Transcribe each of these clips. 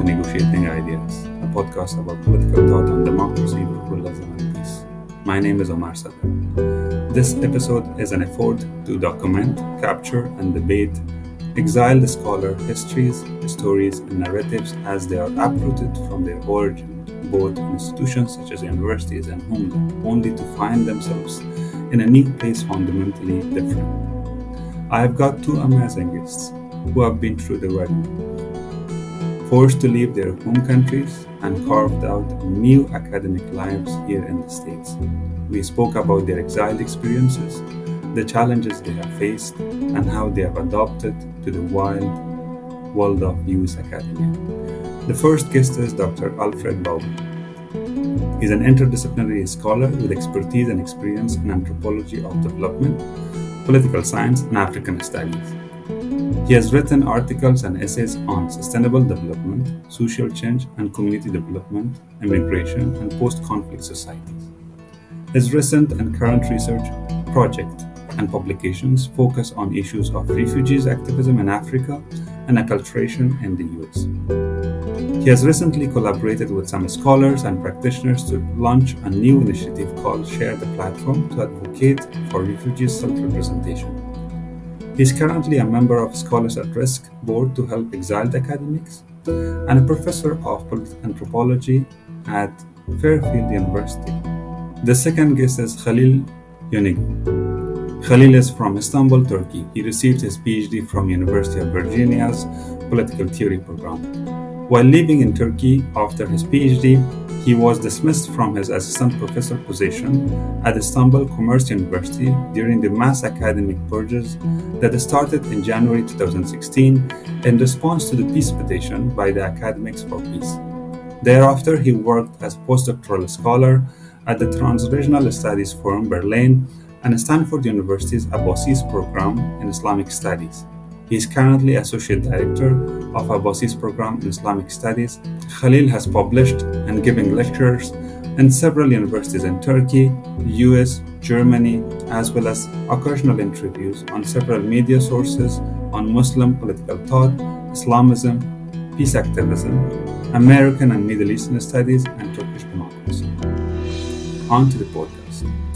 to Negotiating Ideas, a podcast about political thought on democracy, pluralism, and peace. My name is Omar Sadr. This episode is an effort to document, capture, and debate exiled scholar histories, stories, and narratives as they are uprooted from their origin, both in institutions such as universities and homeland, only to find themselves in a new place fundamentally different. I have got two amazing guests who have been through the wedding, forced to leave their home countries and carved out new academic lives here in the States. We spoke about their exiled experiences, the challenges they have faced, and how they have adapted to the wild world of US academia. The first guest is Dr. Alfred Babo. He's an interdisciplinary scholar with expertise and experience in anthropology of development, political science, and African studies. He has written articles and essays on sustainable development, social change, and community development, immigration, and post-conflict societies. His recent and current research project and publications focus on issues of refugees activism in Africa and acculturation in the US. He has recently collaborated with some scholars and practitioners to launch a new initiative called Share the Platform to advocate for refugees' self-representation. He is currently a member of Scholars at Risk Board to help exiled academics and a professor of anthropology at Fairfield University. The second guest is Halil Yenigun. Halil is from Istanbul, Turkey. He received his PhD from University of Virginia's Political Theory program. While living in Turkey after his PhD, he was dismissed from his assistant professor position at Istanbul Commerce University during the mass academic purges that started in January 2016 in response to the peace petition by the Academics for Peace. Thereafter, he worked as postdoctoral scholar at the Transregional Studies Forum Berlin and Stanford University's Abbasi's program in Islamic Studies. He is currently Associate Director of Abbasi's program in Islamic Studies. Halil has published and given lectures in several universities in Turkey, US, Germany, as well as occasional interviews on several media sources on Muslim political thought, Islamism, peace activism, American and Middle Eastern studies, and Turkish democracy. On to the podcast.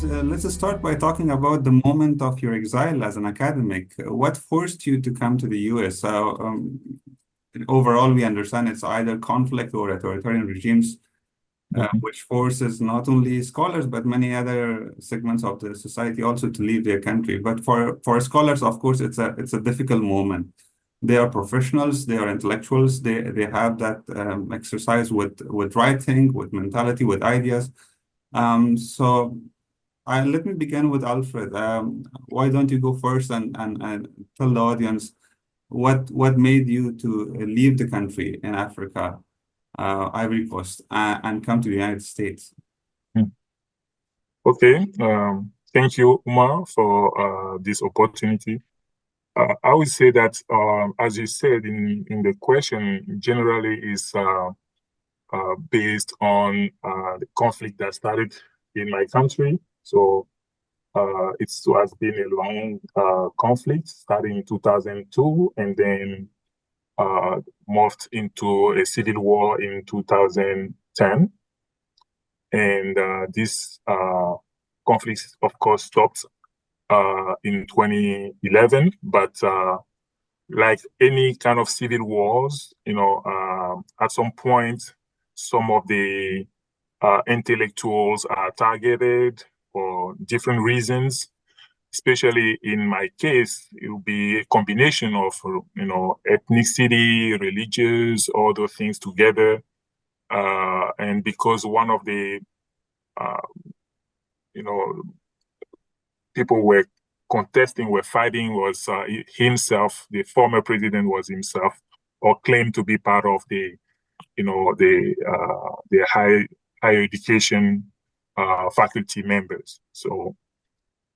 Let's start by talking about the moment of your exile as an academic. What forced you to come to the US? Overall, we understand it's either conflict or authoritarian regimes, which forces not only scholars, but many other segments of the society also to leave their country. But for scholars, of course, it's a difficult moment. They are professionals, they are intellectuals, they have that exercise with writing, with mentality, with ideas. Let me begin with Alfred. Why don't you go first and tell the audience what made you to leave the country in Africa, Ivory Coast, and come to the United States? Okay. Thank you, Umar, for this opportunity. I would say that, as you said in the question, generally is based on the conflict that started in my country. So it has been a long conflict starting in 2002 and then morphed into a civil war in 2010. And this conflict, of course, stopped in 2011. But like any kind of civil wars, at some point, some of the intellectuals are targeted for different reasons. Especially in my case, it will be a combination of, ethnicity, religious, all those things together. And because one of the, people were contesting, were fighting was himself, the former president was himself, or claimed to be part of the higher education faculty members. So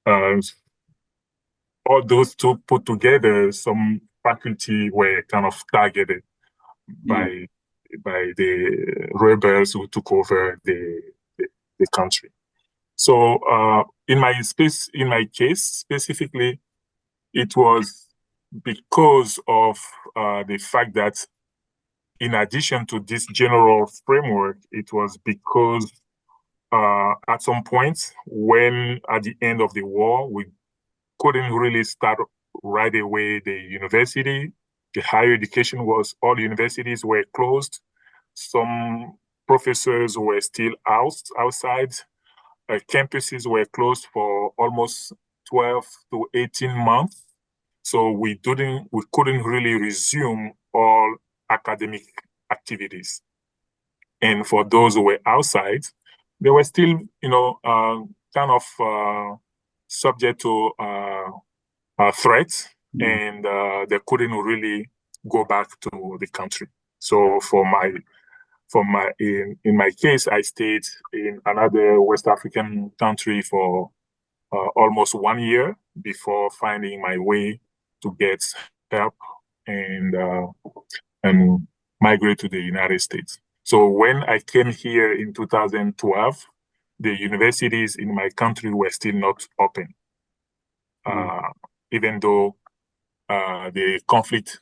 all those two put together, some faculty were kind of targeted by the rebels who took over the country. So in my case specifically, it was because of the fact that in addition to this general framework, it was because at some point, when at the end of the war, we couldn't really start right away the university. The higher education was, all universities were closed. Some professors were still outside. Campuses were closed for almost 12 to 18 months. So we couldn't really resume all academic activities. And for those who were outside, they were still, kind of subject to threats, and they couldn't really go back to the country. So in my case, I stayed in another West African country for almost 1 year before finding my way to get help and and migrate to the United States. So when I came here in 2012, the universities in my country were still not open, even though the conflict,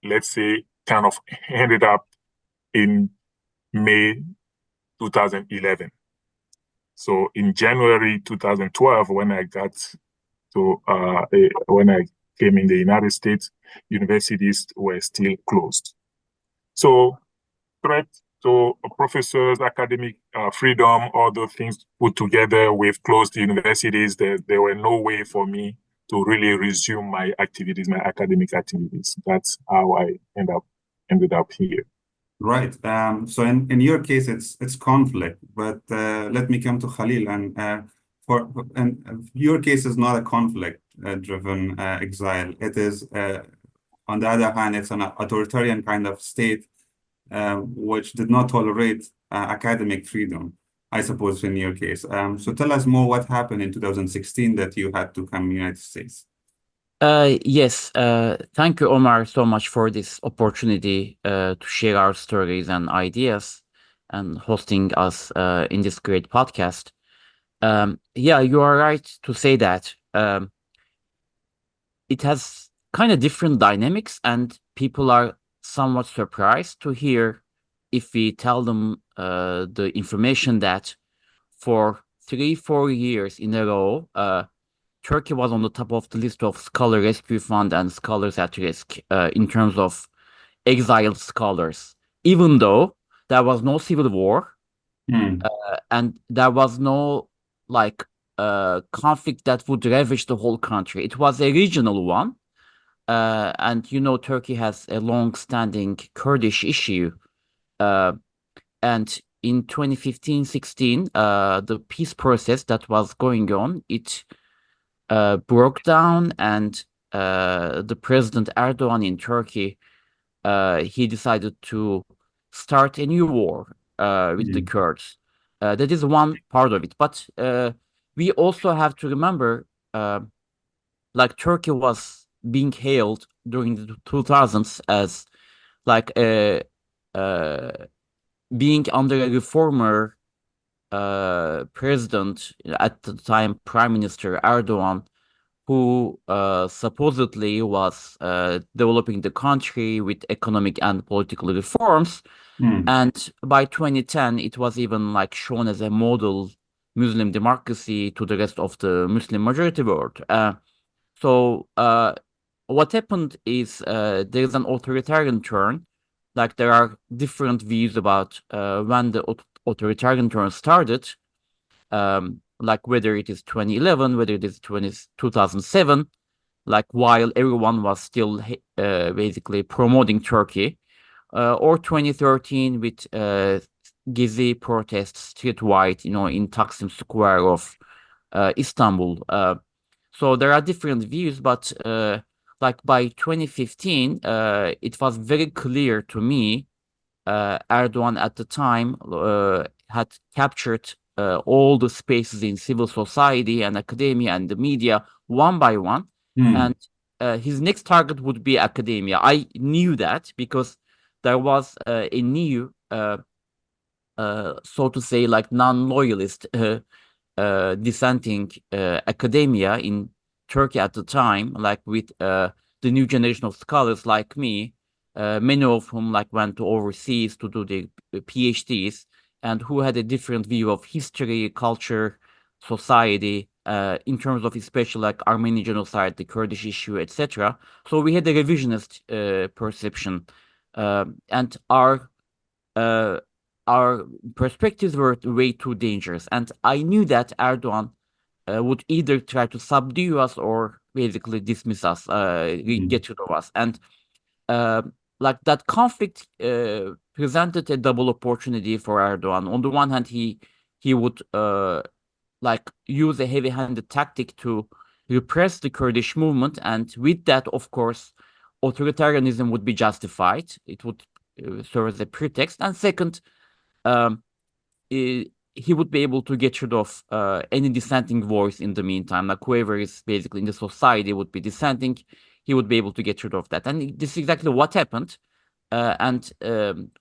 let's say, kind of ended up in May 2011. So in January 2012, when I came in the United States, universities were still closed. So threat to professors, academic freedom, all those things put together with closed universities, there were no way for me to really resume my activities, my academic activities. That's how I ended up here. Right. So in your case, it's conflict, but let me come to Khalil, and your case is not a conflict driven exile. It is on the other hand, it's an authoritarian kind of state which did not tolerate academic freedom, I suppose, in your case. So tell us more what happened in 2016 that you had to come to the United States. Yes, thank you, Omar, so much for this opportunity to share our stories and ideas and hosting us in this great podcast. Yeah, you are right to say that it has kind of different dynamics, and people are somewhat surprised to hear if we tell them the information that for 3-4 years in a row, Turkey was on the top of the list of Scholar Rescue Fund and Scholars at Risk in terms of exiled scholars, even though there was no civil war and there was no conflict that would ravage the whole country. It was a regional one. And Turkey has a long-standing Kurdish issue. And in 2015-16, the peace process that was going on, it broke down, and the President Erdogan in Turkey, he decided to start a new war with the Kurds. That is one part of it. But we also have to remember, Turkey was being hailed during the 2000s as being under a reformer president at the time, Prime Minister Erdogan, who supposedly was developing the country with economic and political reforms. And by 2010, it was even shown as a model Muslim democracy to the rest of the Muslim majority world. So what happened is there is an authoritarian turn. There are different views about when the authoritarian turn started, whether it is 2011, whether it is 2007, while everyone was still basically promoting Turkey, or 2013 with Gezi protests streetwide, in Taksim Square of Istanbul. So there are different views, but by 2015, it was very clear to me Erdogan at the time had captured all the spaces in civil society and academia and the media one by one. And his next target would be academia. I knew that because there was a new, so to say, non-loyalist dissenting academia in Turkey at the time, with the new generation of scholars like me, many of whom like went to overseas to do the PhDs, and who had a different view of history, culture, society, in terms of especially like Armenian genocide, the Kurdish issue, etc. So we had a revisionist perception, and our perspectives were way too dangerous. And I knew that Erdogan would either try to subdue us or basically dismiss us, get rid of us. And uh, like that conflict presented a double opportunity for Erdogan. On the one hand, he would like use a heavy-handed tactic to repress the Kurdish movement, and with that, of course, authoritarianism would be justified. It would serve as a pretext. And second, um, he would be able to get rid of any dissenting voice in the meantime. Like whoever is basically in the society would be dissenting, he would be able to get rid of that. And this is exactly what happened. And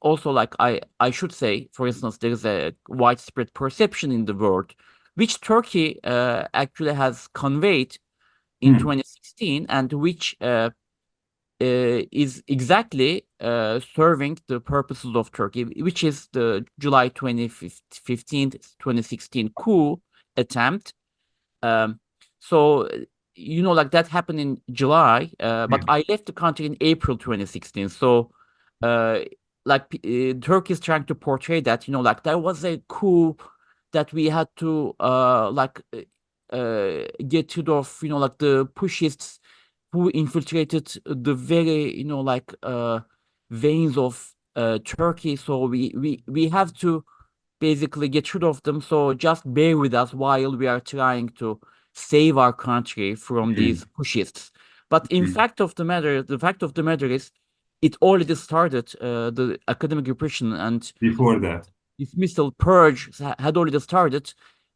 also, like I should say, for instance, there is a widespread perception in the world, which Turkey actually has conveyed in 2016, and which is exactly serving the purposes of Turkey, which is the July 2015, 2016 coup attempt. Um, so, like that happened in July, but I left the country in April 2016. So, uh, Turkey is trying to portray that, like there was a coup that we had to get rid of, like the pushists who infiltrated the very, veins of Turkey. So we have to basically get rid of them. So just bear with us while we are trying to save our country from these pushists. But in fact of the matter, the fact of the matter is, it already started. The academic repression and Before that. dismissal purge had already started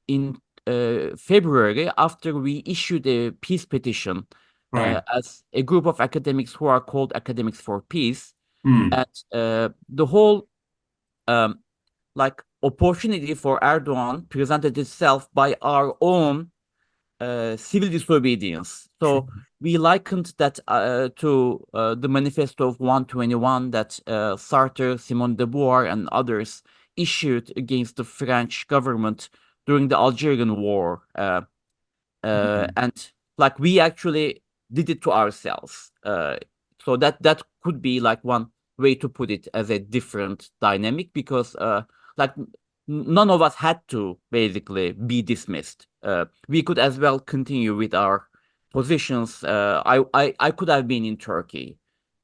in February, after we issued a peace petition Right. as a group of academics who are called Academics for Peace. Hmm. And the whole um, opportunity for Erdogan presented itself by our own civil disobedience. So we likened that to the manifesto of 121 that Sartre, Simone de Beauvoir, and others issued against the French government during the Algerian War. And like we actually did it to ourselves. So that could be like one way to put it, as a different dynamic, because like none of us had to basically be dismissed. We could as well continue with our positions. I could have been in Turkey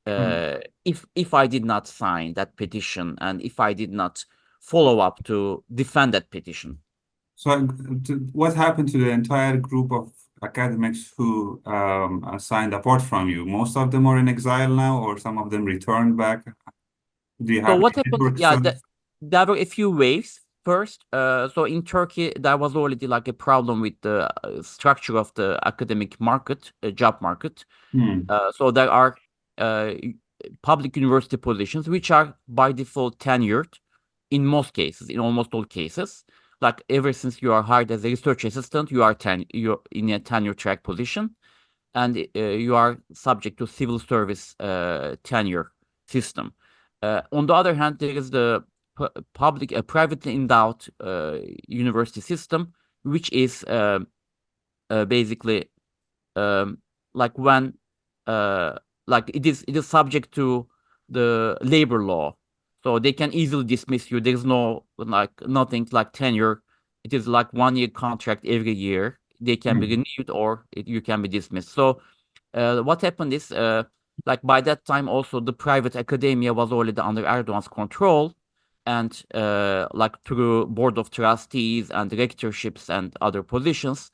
if I did not sign that petition, and if I did not follow up to defend that petition. So, what happened to the entire group of academics who signed apart from you? Most of them are in exile now, or some of them returned back? Do you So have what any happened? networks Yeah, on? there were a few waves first. So in Turkey, there was already like a problem with the structure of the academic market, job market. Hmm. So there are public university positions which are by default tenured in most cases, in almost all cases. Like ever since you are hired as a research assistant, you're in a tenure track position, and you are subject to civil service tenure system. On the other hand, there is the privately endowed university system, which is basically um, like when it is subject to the labor law, so they can easily dismiss you. There's no like nothing like tenure. It is like 1 year contract every year. They can be renewed, or you can be dismissed. So what happened is, like by that time also the private academia was already under Erdogan's control, and like through board of trustees and rectorships and other positions.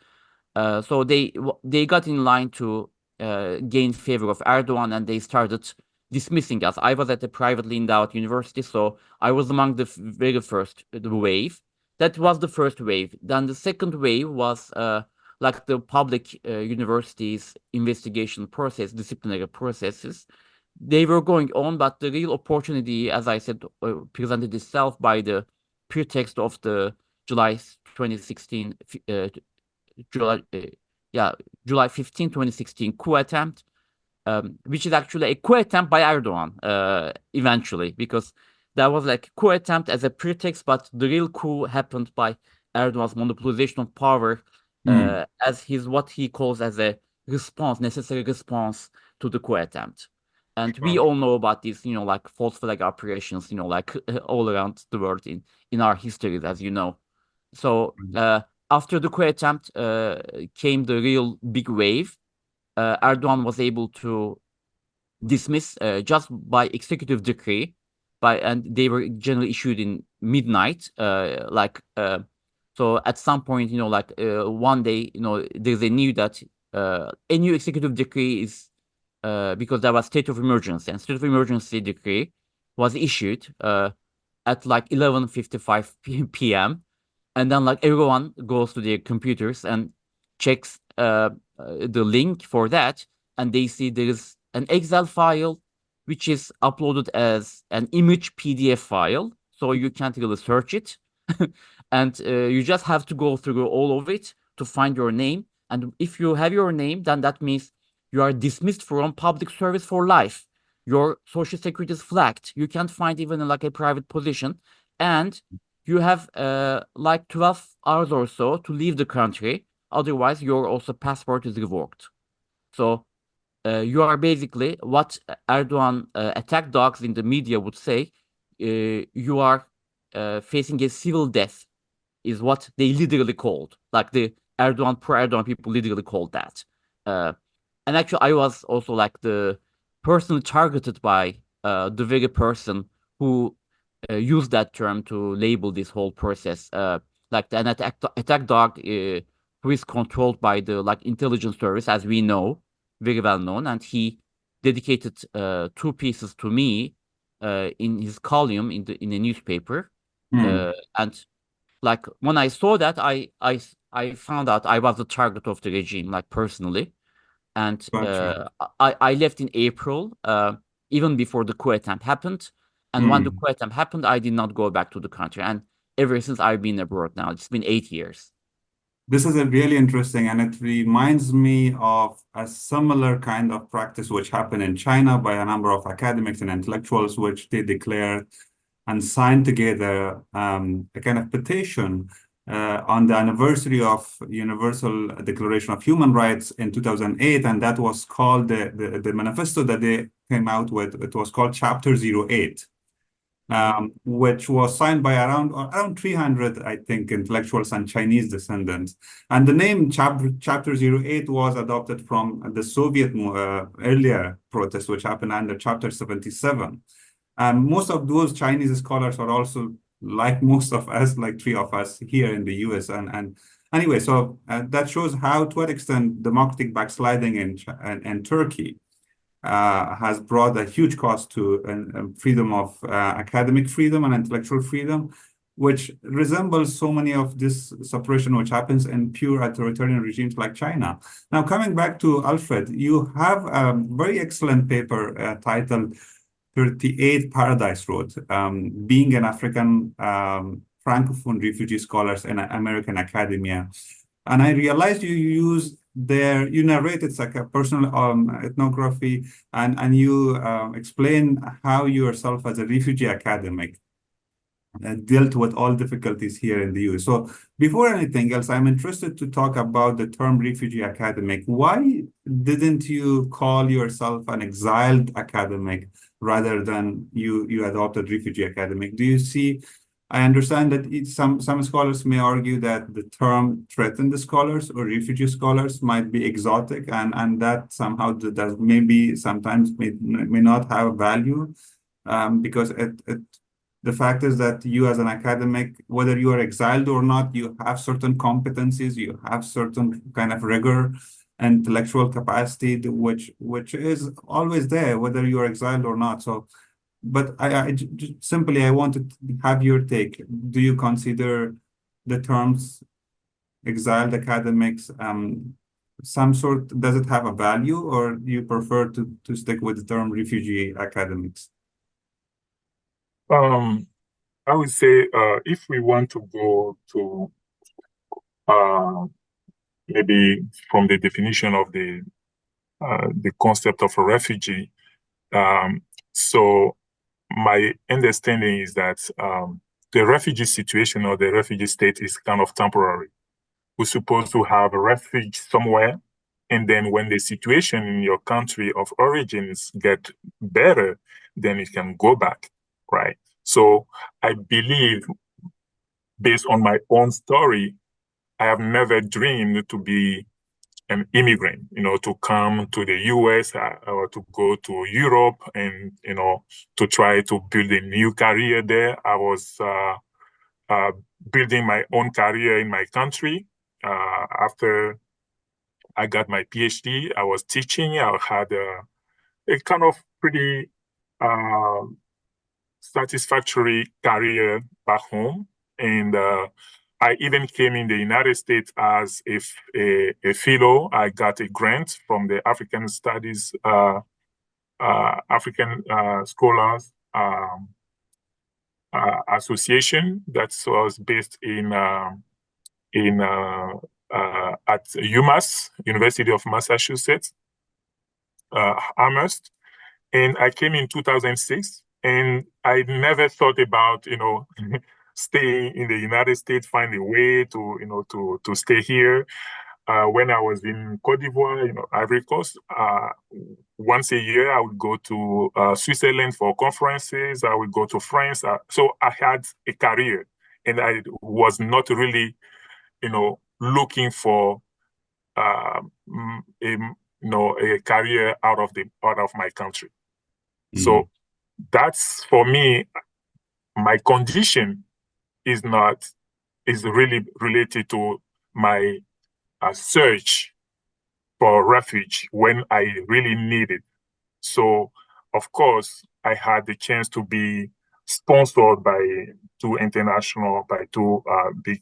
So they got in line to gain favor of Erdogan, and they started dismissing us. I was at a privately endowed university, so I was among the very first the wave. That was the first wave. Then the second wave was like the public universities investigation process, disciplinary processes. They were going on, but the real opportunity, as I said, presented itself by the pretext of the July 2016 July, yeah, July 15, 2016 coup attempt. which is actually a coup attempt by Erdogan eventually, because that was like coup attempt as a pretext, but the real coup happened by Erdogan's monopolization of power as what he calls as a necessary response to the coup attempt. And we all know about these, like false flag operations, like all around the world in our histories, as you know. So after the coup attempt came the real big wave. Erdogan was able to dismiss just by executive decree, and they were generally issued in midnight. So at some point, one day, there's a new that a new executive decree is because there was state of emergency, and state of emergency decree was issued at like 11:55 p.m. And then like everyone goes to their computers and checks the link for that, and they see there is an Excel file which is uploaded as an image PDF file, so you can't really search it. And you just have to go through all of it to find your name. And if you have your name, then that means you are dismissed from public service for life. Your social security is flagged. You can't find even like a private position. And you have like 12 hours or so to leave the country. Otherwise, your also passport is revoked. So you are basically what Erdogan attack dogs in the media would say. You are facing a civil death, is what they literally called. Like the pro-Erdogan people literally called that. And actually, I was also like the personally targeted by the very person who used that term to label this whole process. Like an attack dog who is controlled by the like intelligence service, as we know, very well known, and he dedicated 2 pieces to me in his column in a newspaper. And like when I saw that, I found out I was the target of the regime, like personally. And Gotcha. I left in April, even before the coup attempt happened. And when the coup attempt happened, I did not go back to the country. And ever since I've been abroad now, it's been 8 years. This is a really interesting, and it reminds me of a similar kind of practice which happened in China by a number of academics and intellectuals, which they declared and signed together a kind of petition on the anniversary of Universal Declaration of Human Rights in 2008, and that was called the manifesto that they came out with. It was called Chapter 08. Which was signed by around 300, I think, intellectuals and Chinese descendants. And the name Chapter 08 was adopted from the Soviet earlier protest, which happened under Chapter 77. And most of those Chinese scholars are also like most of us, like three of us here in the US. And anyway, so that shows how, to what extent, democratic backsliding in Turkey has brought a huge cost to freedom of academic freedom and intellectual freedom, which resembles so many of this suppression which happens in pure authoritarian regimes like China. Now, coming back to Alfred, you have a very excellent paper titled 38 Paradise Road, being an African Francophone refugee scholars in American academia. And I realized you narrate it's like a personal ethnography, and you explain how you yourself as a refugee academic dealt with all difficulties here in the US. So before anything else, I'm interested to talk about the term refugee academic. Why didn't you call yourself an exiled academic rather than you adopted refugee academic? Do you see, I understand that some scholars may argue that the term threatened the scholars or refugee scholars might be exotic, and that somehow does maybe sometimes may not have value because the fact is that you as an academic, whether you are exiled or not, you have certain competencies, you have certain kind of rigor, intellectual capacity, which is always there, whether you are exiled or not. So, but I simply, I wanted to have your take. Do you consider the terms exiled academics some sort, does it have a value, or do you prefer to stick with the term refugee academics? I would say if we want to go to maybe from the definition of the the concept of a refugee. So my understanding is that the refugee situation or the refugee state is kind of temporary. We're supposed to have a refuge somewhere, and then when the situation in your country of origins get better, then you can go back, right? So I believe, based on my own story, I have never dreamed to be an immigrant, to come to the US or to go to Europe and, to try to build a new career there. I was building my own career in my country. After I got my PhD, I was teaching. I had a kind of pretty uh, satisfactory career back home. And I even came in the United States as a fellow. I got a grant from the African Studies, African Scholars Association that was based at UMass, University of Massachusetts, Amherst. And I came in 2006, and I never thought about, staying in the United States, find a way to stay here. When I was in Cote d'Ivoire, Ivory Coast, once a year I would go to Switzerland for conferences. I would go to France. So I had a career, and I was not really, looking for a career out of my country. So that's, for me, my condition is really related to my search for refuge when I really need it. So, of course, I had the chance to be sponsored by two big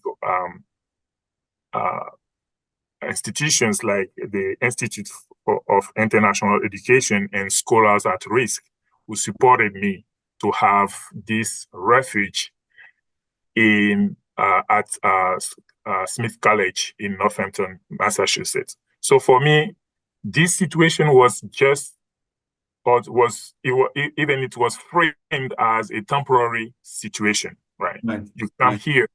institutions like the Institute of International Education and Scholars at Risk, who supported me to have this refuge at Smith College in Northampton, Massachusetts. So for me, this situation was it was framed as a temporary situation, right? You come here,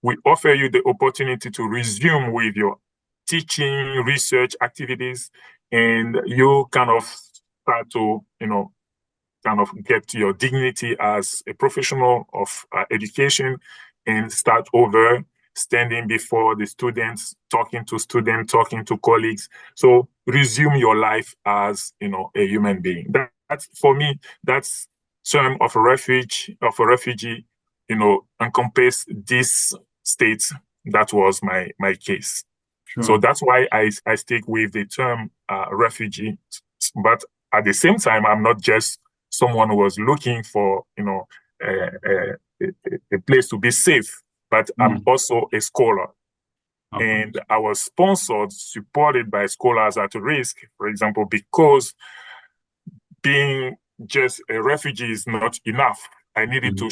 we offer you the opportunity to resume with your teaching, research activities, and you kind of start to, kind of get your dignity as a professional of education and start over, standing before the students, talking to colleagues. So resume your life as, a human being. That's, for me, that's term of a refugee, encompass this state. That was my case. Sure. So that's why I stick with the term refugee. But at the same time, I'm not just someone who was looking for, a place to be safe, but I'm also a scholar. Okay. And I was supported by Scholars at Risk, for example, because being just a refugee is not enough. I needed to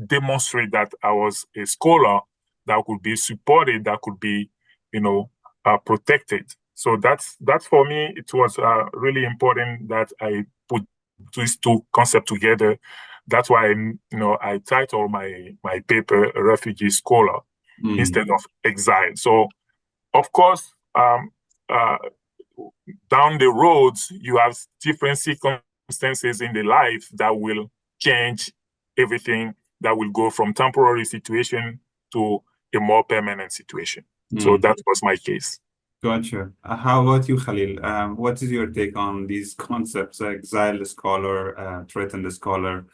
demonstrate that I was a scholar that could be supported, that could be, protected. So that's for me, it was really important that I put these two concepts together. That's why I title my paper "Refugee Scholar" instead of exile. So, of course, down the road, you have different circumstances in the life that will change everything. That will go from temporary situation to a more permanent situation. So that was my case. Gotcha. How about you, Halil? What is your take on these concepts, exiled scholar, threatened scholar?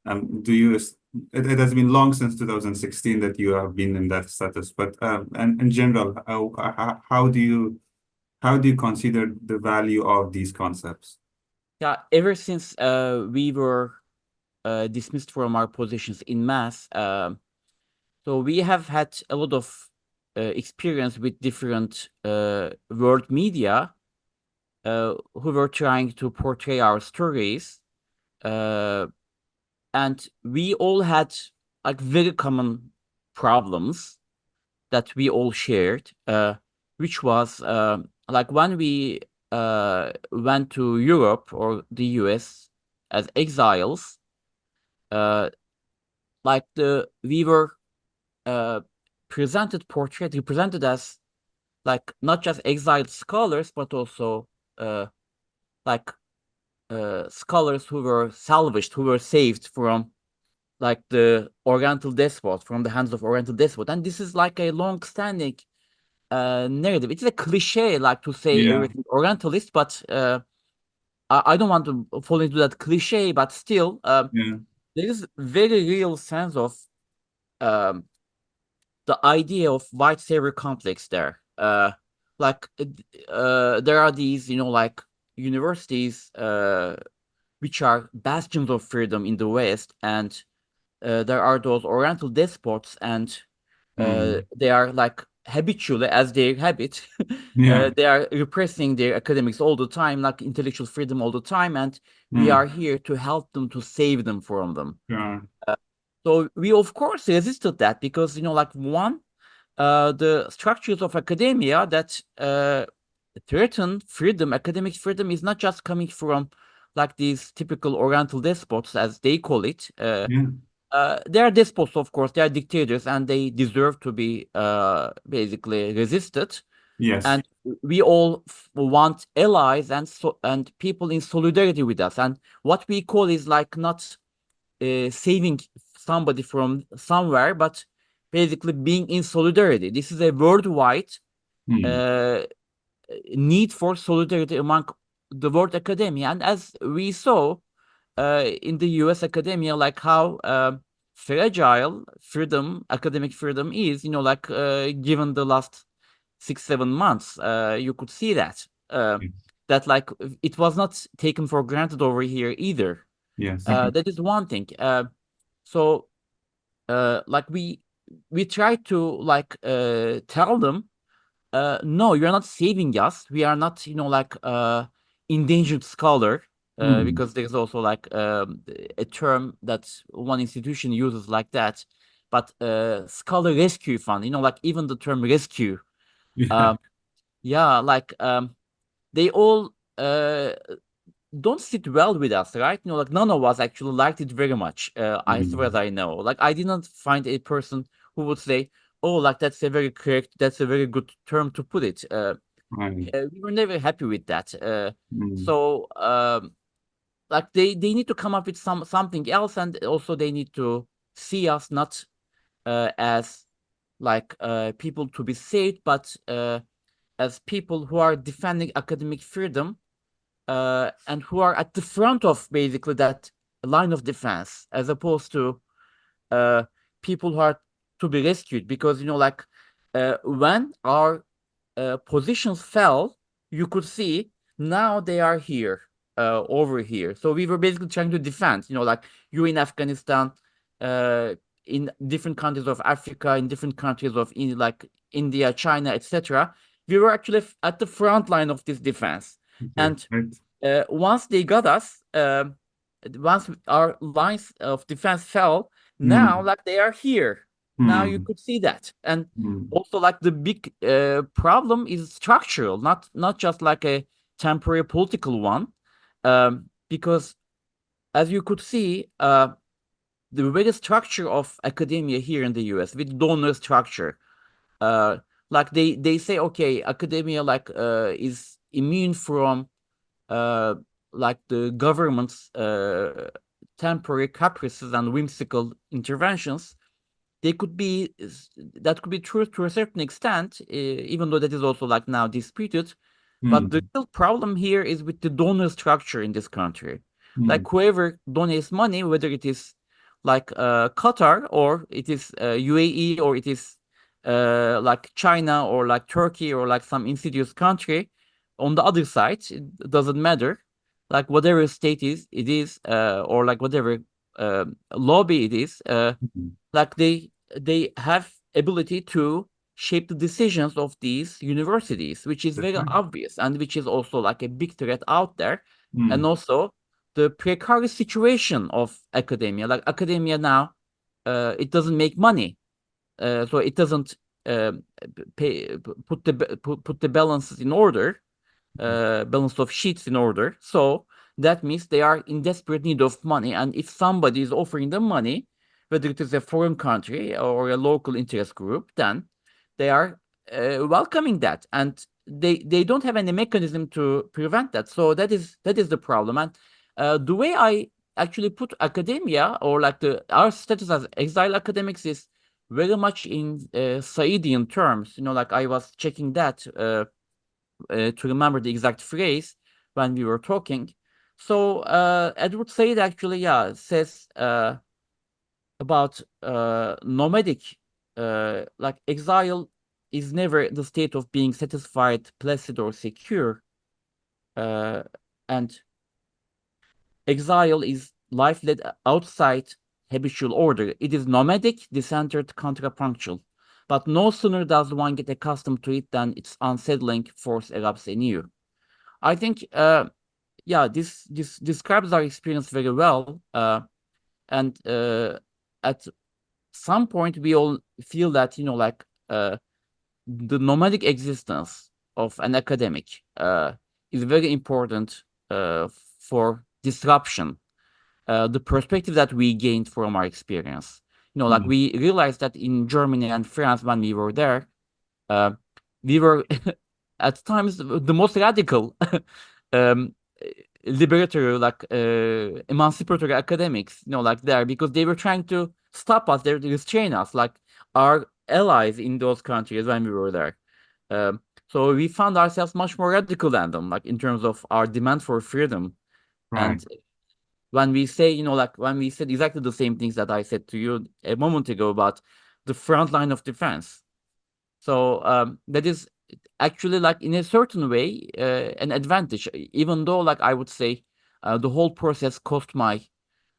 It has been long since 2016 that you have been in that status, but and in general, how do you consider the value of these concepts? Yeah, ever since we were dismissed from our positions in mass, so we have had a lot of experience with different world media who were trying to portray our stories, and we all had like very common problems that we all shared, which was like when we went to Europe or the US as exiles, uh, like we were uh, portrayed, represented as like not just exiled scholars, but also like scholars who were salvaged, who were saved from like the Oriental despot, from the hands of Oriental despot. And this is like a long-standing narrative. It's a cliche, like to say Yeah. everything Orientalist, but I don't want to fall into that cliche, but still, Yeah. there is very real sense of um, the idea of white savior complex there. Like there are these, like universities which are bastions of freedom in the West, and there are those Oriental despots, and they are like habitually, as their habit, Yeah. they are repressing their academics all the time, like intellectual freedom all the time, and we Mm. are here to help them, to save them from them. Yeah. So we of course resisted that because like one, the structures of academia that threaten freedom, academic freedom, is not just coming from like these typical Oriental despots, as they call it. Yeah. They are despots, of course. They are dictators, and they deserve to be basically resisted. Yes. And we all want allies and people in solidarity with us. And what we call is like not saving somebody from somewhere, but basically being in solidarity. This is a worldwide Mm. uh, need for solidarity among the world academia. And as we saw in the US academia, like how fragile freedom, academic freedom is, like given the last 6, 7 months, you could see that. That like it was not taken for granted over here either. Yes. That is one thing. So like we try to like tell them, no, you're not saving us. We are not, like endangered scholar, Mm. because there's also like a term that one institution uses like that. But scholar rescue fund, like even the term rescue, Yeah. um, yeah, like they all don't sit well with us, right? Like none of us actually liked it very much. As far as Mm. I know, like I did not find a person who would say, "Oh, like that's a very correct, that's a very good term to put it." Right. We were never happy with that. Mm. So, like they need to come up with something else, and also they need to see us not as like people to be saved, but as people who are defending academic freedom, and who are at the front of basically that line of defense, as opposed to uh, people who are to be rescued. Because like when our positions fell, you could see now they are here, over here. So we were basically trying to defend, like you in Afghanistan, uh, in different countries of Africa, in different countries of like India, China, etc. We were actually at the front line of this defense. Okay. And Right. once they got us, once our lines of defense fell, now Mm. like they are here. Now you Mm. could see that. And Mm. also like the big problem is structural, not just like a temporary political one, because as you could see, the very structure of academia here in the US with donor structure, uh, like they say, okay, academia like is immune from uh, like the government's temporary caprices and whimsical interventions. They could be That could be true to a certain extent, even though that is also like now disputed. But the Mm. real problem here is with the donor structure in this country. Mm. Like whoever donates money, whether it is like Qatar, or it is UAE, or it is like China, or like Turkey, or like some insidious country on the other side, it doesn't matter. Like whatever state it is, or like whatever lobby it is, Mm. like they have ability to shape the decisions of these universities, which is That's very right. obvious, and which is also like a big threat out there. And Mm. also the precarious situation of academia. Like academia now, it doesn't make money, so it doesn't put the balances in order, balance of sheets in order. So that means they are in desperate need of money, and if somebody is offering them money, whether it is a foreign country or a local interest group, then they are welcoming that, and they don't have any mechanism to prevent that. So that is the problem. And the way I actually put academia, or like our status as exile academics, is very much in Saidian terms. Like I was checking that to remember the exact phrase when we were talking. So Edward Said actually, says about nomadic, like exile is never the state of being satisfied, placid, or secure. And exile is life led outside habitual order. It is nomadic, decentered, contrapunctual. But no sooner does one get accustomed to it than its unsettling force erupts anew. I think, this describes our experience very well. And at some point, we all feel that, the nomadic existence of an academic is very important for disruption. The perspective that we gained from our experience. Like we realized that in Germany and France, when we were there, we were at times the most radical liberatory, like emancipatory academics, like there, because they were trying to stop us, they restrain us, like our allies in those countries when we were there. So we found ourselves much more radical than them, like in terms of our demand for freedom. Right. And when we say, like when we said exactly the same things that I said to you a moment ago about the front line of defense. So that is actually, like in a certain way, an advantage, even though, like I would say, the whole process cost my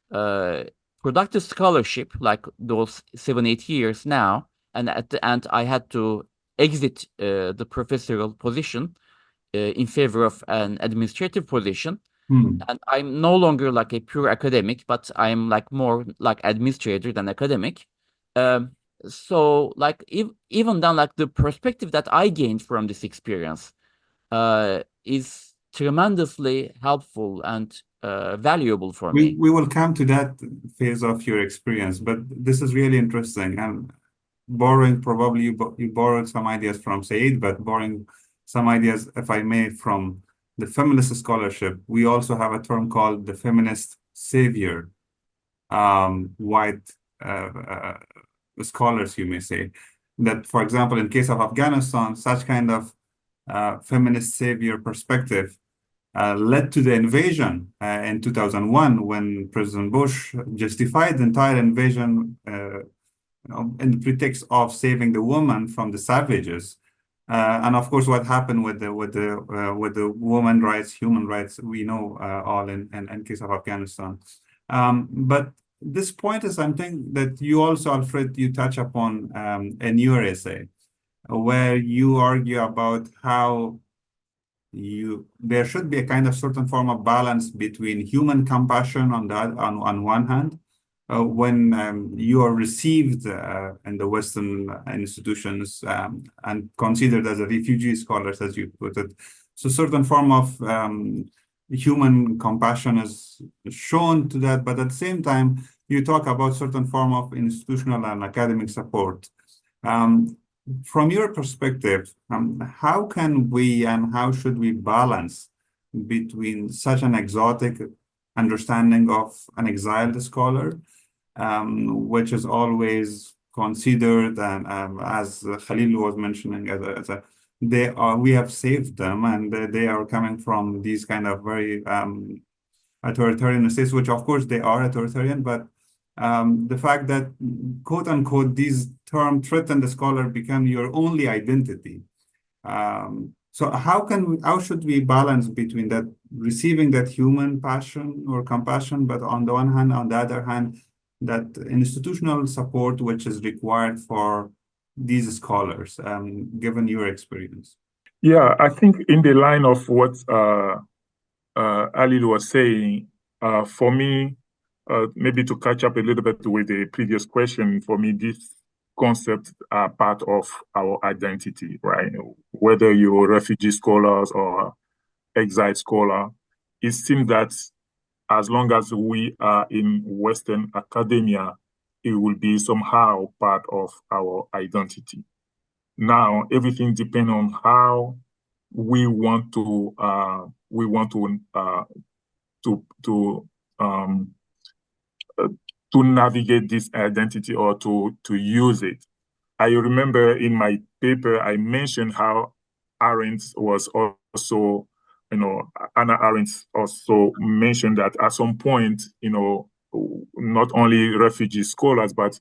productive scholarship, like those 7-8 years now, and at the end I had to exit the professorial position in favor of an administrative position. And I'm no longer like a pure academic, but I'm like more like administrator than academic. So like even then, like the perspective that I gained from this experience is tremendously helpful and valuable for me. We will come to that phase of your experience, but this is really interesting. And borrowing, probably you borrowed some ideas from Said, but borrowing some ideas, if I may, from the feminist scholarship. We also have a term called the feminist savior, white scholars, you may say, that, for example, in case of Afghanistan, such kind of feminist savior perspective led to the invasion in 2001, when President Bush justified the entire invasion in the pretext of saving the woman from the savages. And of course, what happened with the women rights, human rights, we know all in case of Afghanistan. But this point is something that you also, Alfred, you touch upon in your essay, where you argue about how there should be a kind of certain form of balance between human compassion on one hand, when you are received in the Western institutions and considered as a refugee scholar, as you put it. So certain form of human compassion is shown to that, but at the same time, you talk about certain form of institutional and academic support. From your perspective, how can we and how should we balance between such an exotic understanding of an exiled scholar, which is always considered, and as Khalil was mentioning, we have saved them, and they are coming from these kind of very authoritarian states, which of course they are authoritarian, but the fact that, quote unquote, these terms threaten the scholar become your only identity. So how should we balance between that, receiving that human passion or compassion, but on the one hand, on the other hand, that institutional support which is required for these scholars, given your experience? Yeah, I think in the line of what Halil was saying, for me, maybe to catch up a little bit with the previous question, for me, this concepts are part of our identity, right? Whether you're refugee scholars or exiled scholar, it seems that as long as we are in Western academia, it will be somehow part of our identity. Now, everything depends on how we want to to to um, uh, to navigate this identity or to use it. I remember in my paper I mentioned how Arendt was also, Anna Arendt also mentioned that at some point, not only refugee scholars but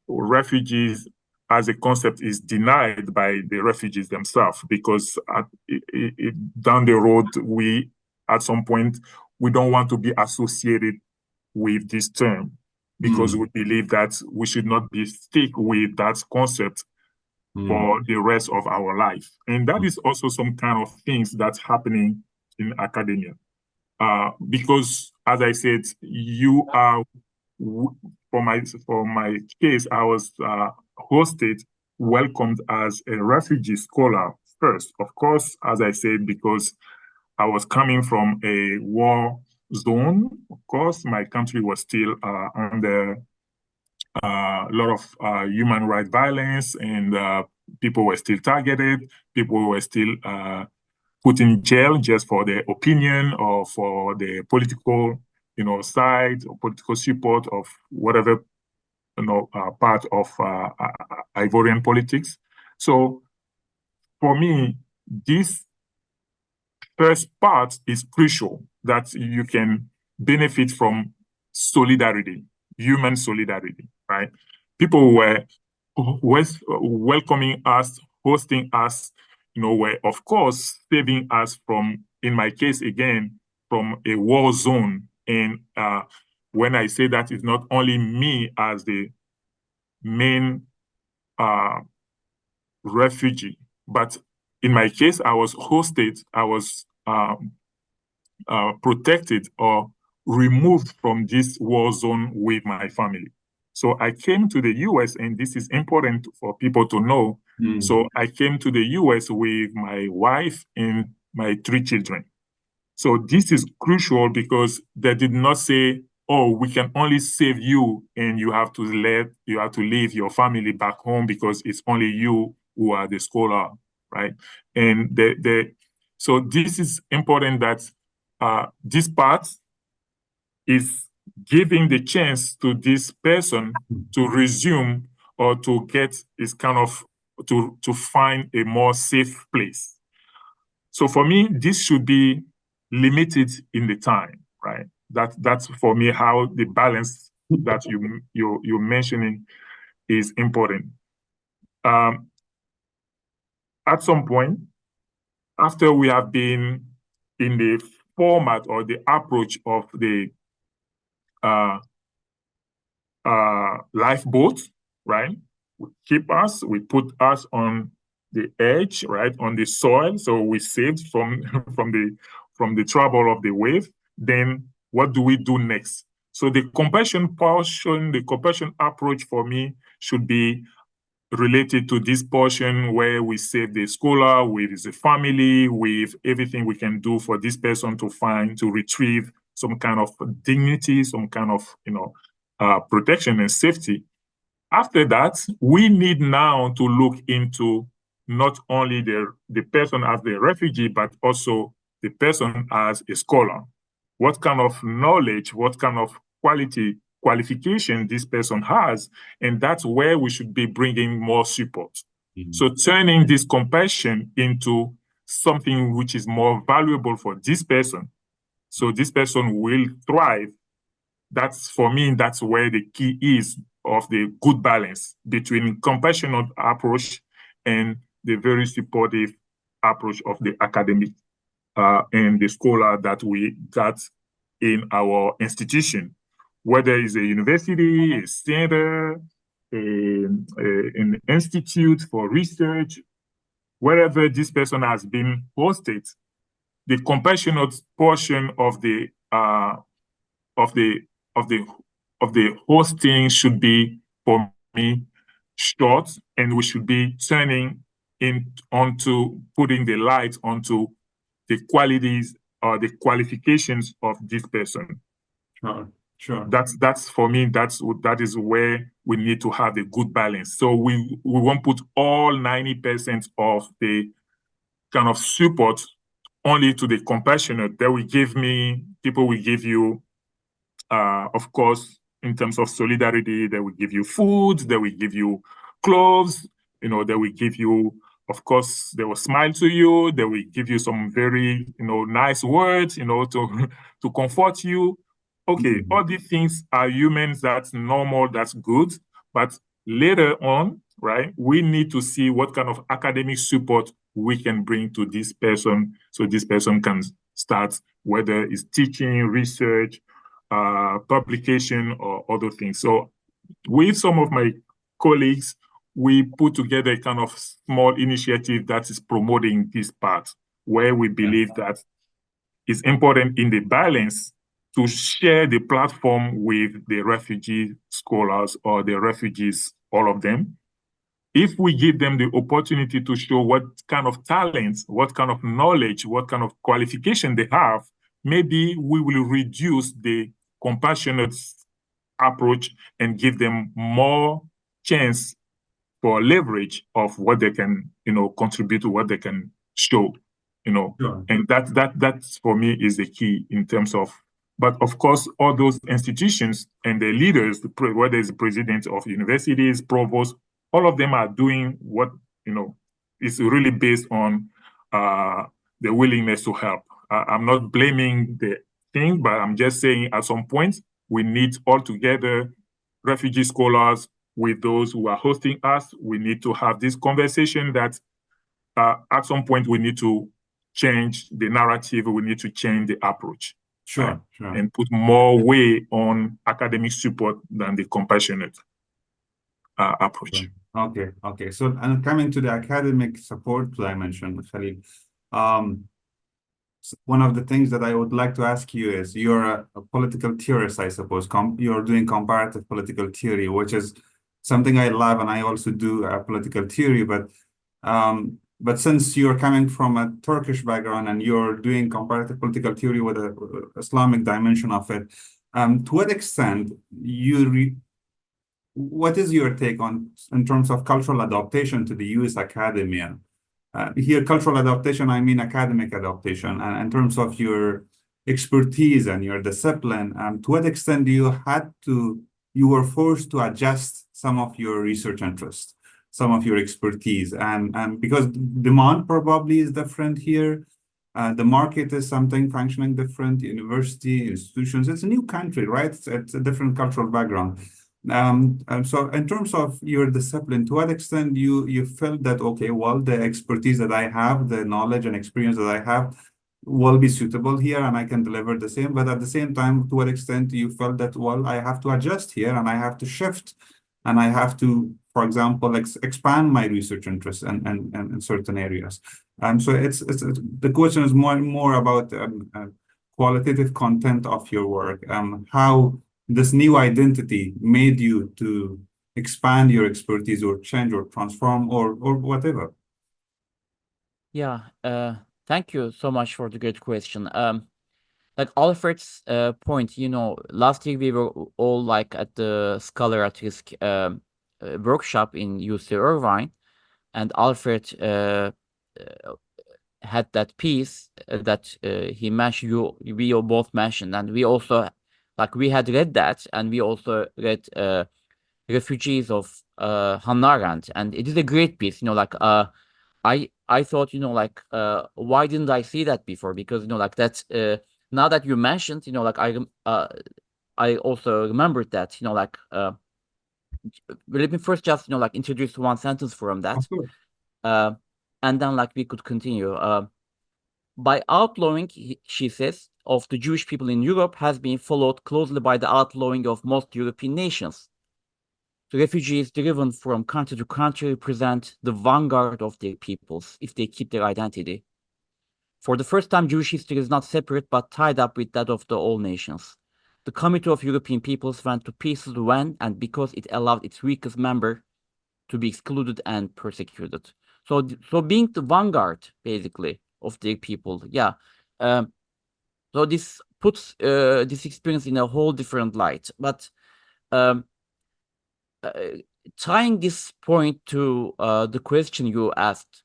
refugees as a concept is denied by the refugees themselves because down the road we at some point we don't want to be associated with this term because we believe that we should not be stick with that concept for the rest of our life. And that is also some kind of things that's happening in academia. Because as I said, you are for my case, I was hosted, welcomed as a refugee scholar first. Of course, as I said, because I was coming from a war zone. Of course, my country was still under a lot of human rights violence, and people were still targeted. People were still put in jail just for their opinion or for the political, side or political support of whatever, part of Ivorian politics. So for me, this first part is crucial that you can benefit from solidarity, human solidarity, right? People were welcoming us, hosting us, were of course saving us from, in my case again, from a war zone. And when I say that, it's not only me as the main refugee, but in my case, I was hosted, I was protected or removed from this war zone with my family. So I came to the US, and this is important for people to know. So I came to the US with my wife and my 3 children. So this is crucial because they did not say, "Oh, we can only save you, and you have to leave your family back home because it's only you who are the scholar," right? And so this is important that this part is giving the chance to this person to resume or to get is kind of to find a more safe place. So for me, this should be limited in the time, right? That's for me how the balance that you're mentioning is important. At some point, after we have been in the format or the approach of the lifeboat, right? We put us on the edge, right, on the soil, so we saved from from the trouble of the wave. Then what do we do next? So the compassion portion, the compassion approach for me should be related to this portion where we save the scholar with the family, with everything we can do for this person to retrieve some kind of dignity, some kind of protection and safety. After that, we need now to look into not only the person as the refugee, but also the person as a scholar. What kind of knowledge, what kind of qualification this person has, and that's where we should be bringing more support. So turning this compassion into something which is more valuable for this person, so this person will thrive. That's, for me, that's where the key is of the good balance between compassionate approach and the very supportive approach of the academic and the scholar that we got in our institution, whether it's a university, a center, an institute for research, wherever this person has been hosted. The compassionate portion of the of the hosting should be, for me, short, and we should be turning onto putting the light onto the qualities or the qualifications of this person. Sure. That's for me. That is where we need to have a good balance. So we won't put all 90% of the kind of support only to the compassionate. That will give me people will give you, of course, in terms of solidarity, they will give you food, they will give you clothes, they will give you, of course, they will smile to you, they will give you some very, nice words, to to comfort you. Okay, all these things are humans, that's normal, that's good. But later on, right, we need to see what kind of academic support we can bring to this person so this person can start, whether it's teaching, research, publication, or other things. So with some of my colleagues, we put together a kind of small initiative that is promoting this part, where we believe that it's important in the balance to share the platform with the refugee scholars or the refugees, all of them. If we give them the opportunity to show what kind of talents, what kind of knowledge, what kind of qualification they have, maybe we will reduce the compassionate approach and give them more chance for leverage of what they can, contribute to, what they can show, Sure. and that for me is the key in terms of. But of course, all those institutions and the leaders, whether it's the president of universities, provost, all of them are doing what is really based on the willingness to help. I'm not blaming the thing, but I'm just saying at some point we need all together refugee scholars with those who are hosting us. We need to have this conversation that at some point we need to change the narrative. We need to change the approach. Sure. And put more weight on academic support than the compassionate approach. Okay. So, and coming to the academic support dimension, Khalil, one of the things that I would like to ask you is, you're a political theorist, I suppose. You're doing comparative political theory, which is something I love, and I also do political theory. But since you're coming from a Turkish background and you're doing comparative political theory with an Islamic dimension of it, to what extent what is your take on in terms of cultural adaptation to the US academia? Here, cultural adaptation, I mean academic adaptation, and in terms of your expertise and your discipline, to what extent you were forced to adjust some of your research interests, some of your expertise, and because demand probably is different here, the market is something functioning different, university, institutions, it's a new country, right? It's a different cultural background. So in terms of your discipline, to what extent you felt that, okay, well, the expertise that I have, the knowledge and experience that I have will be suitable here and I can deliver the same, but at the same time, to what extent you felt that, well, I have to adjust here and I have to shift and I have to, for example, expand my research interests in certain areas. So the question is more about qualitative content of your work, how this new identity made you to expand your expertise or change or transform or whatever. Yeah, thank you so much for the great question. Like Alfred's point, last year we were all like at the Scholar at Risk workshop in UC Irvine, and Alfred had that piece that he mentioned, we all both mentioned, and we also, like, we had read that, and we also read Refugees of Hannah Arendt, and it is a great piece, I thought, why didn't I see that before? Because, that's, now that you mentioned, I also remembered that, let me first just, introduce one sentence from that. And then, we could continue. By outlawing, she says, of the Jewish people in Europe has been followed closely by the outlawing of most European nations. The refugees driven from country to country represent the vanguard of their peoples, if they keep their identity. For the first time, Jewish history is not separate, but tied up with that of the all nations. The Committee of European Peoples went to pieces when and because it allowed its weakest member to be excluded and persecuted. So being the vanguard, basically, of the people, yeah. So this puts this experience in a whole different light. But um, uh, tying this point to the question you asked,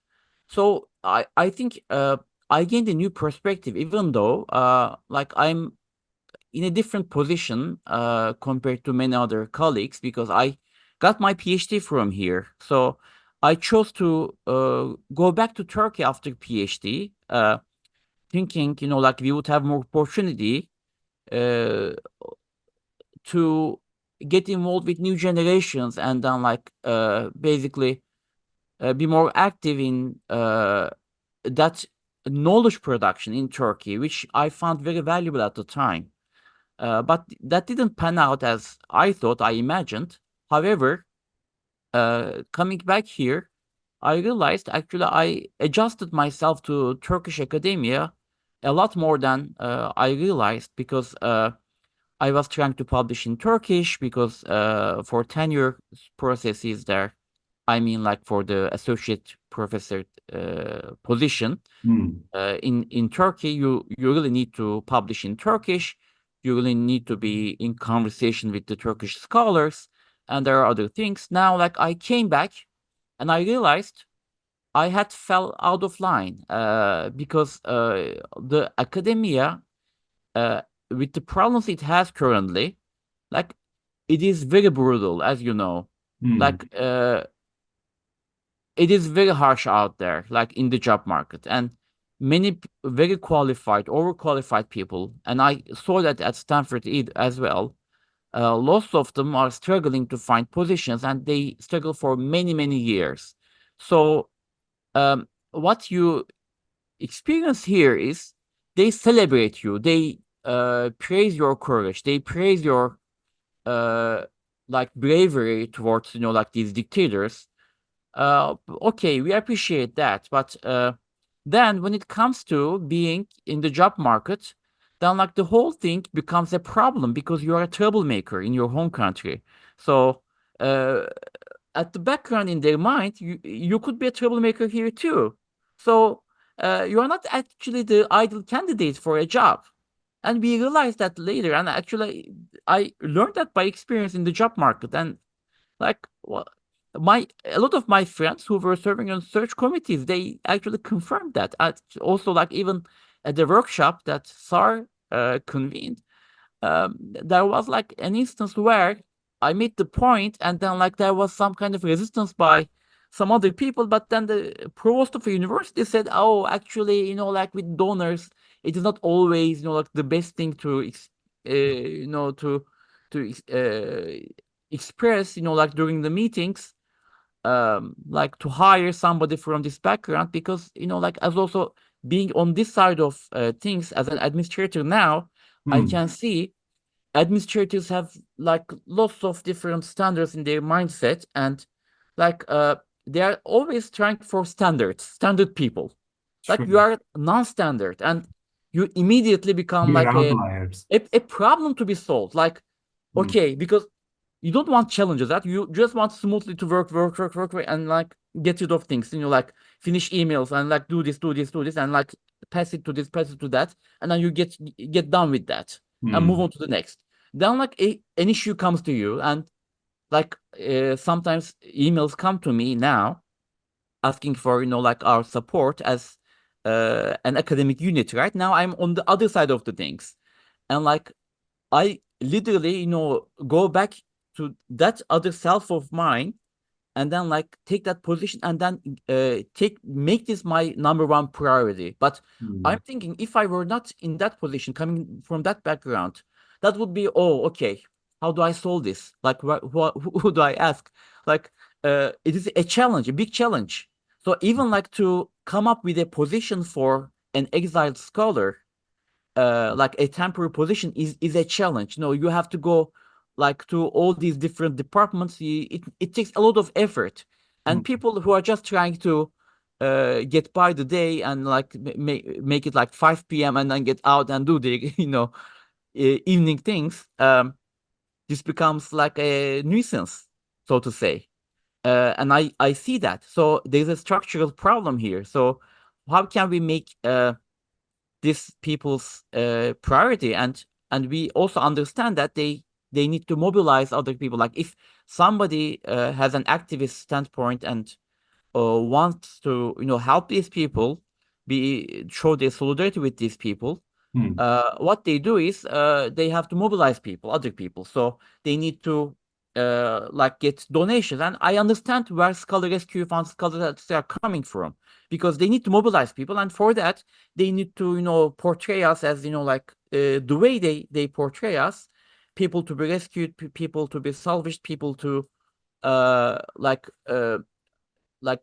so I think I gained a new perspective, even though like I'm in a different position compared to many other colleagues, because I got my PhD from here. So I chose to go back to Turkey after PhD, thinking, like we would have more opportunity uh, to get involved with new generations, and then like basically be more active in that knowledge production in Turkey, which I found very valuable at the time. But that didn't pan out as I thought, I imagined. However, coming back here, I realized actually I adjusted myself to Turkish academia a lot more than I realized, because I was trying to publish in Turkish, because for tenure processes there, I mean like for the associate professor position, Hmm. in Turkey, you really need to publish in Turkish. You really need to be in conversation with the Turkish scholars, and there are other things. Now, like I came back, and I realized I had fell out of line because the academia, uh, with the problems it has currently, like it is very brutal, as you know. Hmm. Like it is very harsh out there, like in the job market, and many very qualified, overqualified people, and I saw that at Stanford as well. Lots of them are struggling to find positions, and they struggle for many, many years. So, what you experience here is they celebrate you, they praise your courage, they praise your uh, like bravery towards, like these dictators. Okay, we appreciate that, but then when it comes to being in the job market, then like the whole thing becomes a problem, because you are a troublemaker in your home country. So uh, at the background in their mind, you could be a troublemaker here too. So you are not actually the ideal candidate for a job. And we realized that later, and actually I learned that by experience in the job market. And like my a lot of my friends who were serving on search committees, they actually confirmed that. Also, like even at the workshop that SAR convened, there was like an instance where I made the point, and then like there was some kind of resistance by some other people, but then the provost of a university said, "Oh, actually, like with donors, it is not always, like the best thing to, to express, like during the meetings, like to hire somebody from this background, because, like as also being on this side of things as an administrator now, I Hmm. can see administrators have like lots of different standards in their mindset, and like they are always trying for standard people. Like you True. are non-standard, and you immediately become We are like outliers. a problem to be solved. Like, Hmm. okay, because you don't want challenges, that you just want smoothly to work, and like get rid of things, like finish emails and like do this, and like pass it to that, and then you get done with that and move Hmm. on to the next. Then like an issue comes to you, and like sometimes emails come to me now asking for, like our support as an academic unit. Right now I'm on the other side of the things, and like I literally, go back to that other self of mine, and then like take that position, and then make this my number one priority. But Hmm. I'm thinking, if I were not in that position, coming from that background, that would be, oh, okay, how do I solve this? Like, who do I ask? Like, it is a challenge, a big challenge. So even like to come up with a position for an exiled scholar, like a temporary position, is a challenge. You have to go like to all these different departments. It takes a lot of effort, Hmm. and people who are just trying to get by the day, and like make it like 5 p.m. and then get out and do the evening things. This becomes like a nuisance, so to say. And I see that. So there's a structural problem here. So how can we make this people's priority? And we also understand that they need to mobilize other people. Like if somebody has an activist standpoint and wants to help these people, show their solidarity with these people, what they do is they have to mobilize people, other people. So they need to like get donations. And I understand where Scholar Rescue Funds, scholars are coming from, because they need to mobilize people, and for that they need to portray us as like the way they portray us, people to be rescued, people to be salvaged, people to like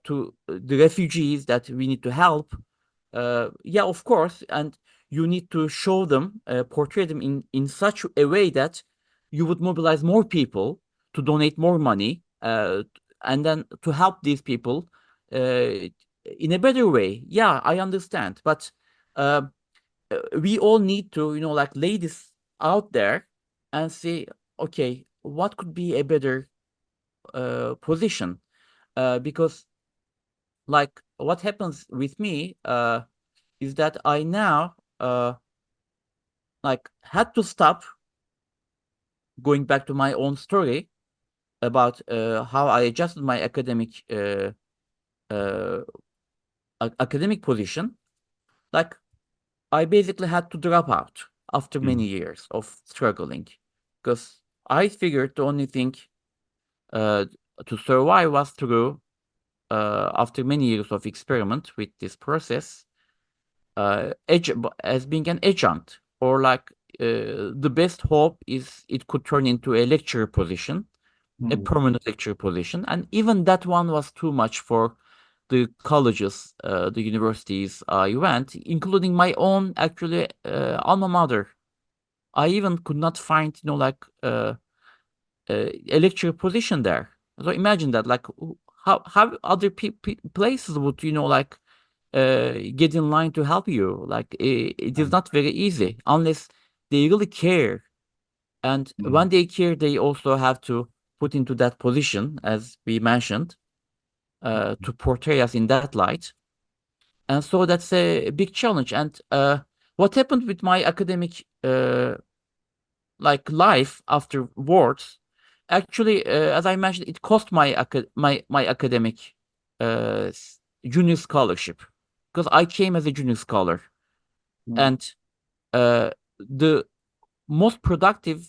to the refugees that we need to help. Yeah, of course, and you need to show them, portray them in such a way that you would mobilize more people to donate more money, and then to help these people in a better way. Yeah, I understand, but uh, we all need to like lay this out there and say, okay, what could be a better position? Because like what happens with me is that I now like had to stop, going back to my own story about how I adjusted my uh, academic position. Like I basically had to drop out after many years of struggling, because I figured the only thing uh, to survive was through, after many years of experiment with this process, as being an adjunct, or like the best hope is it could turn into a lecturer position, a permanent lecturer position, and even that one was too much for the colleges, the universities I went, including my own actually alma mater. I even could not find like a lecturer position there. So imagine that, like how other places would like get in line to help you. Like it is not very easy unless they really care. And when they care, they also have to put into that position, as we mentioned, to portray us in that light. And so that's a big challenge. And what happened with my academic like life afterwards, actually, as I mentioned, it cost my academic junior scholarship, because I came as a junior scholar. And the most productive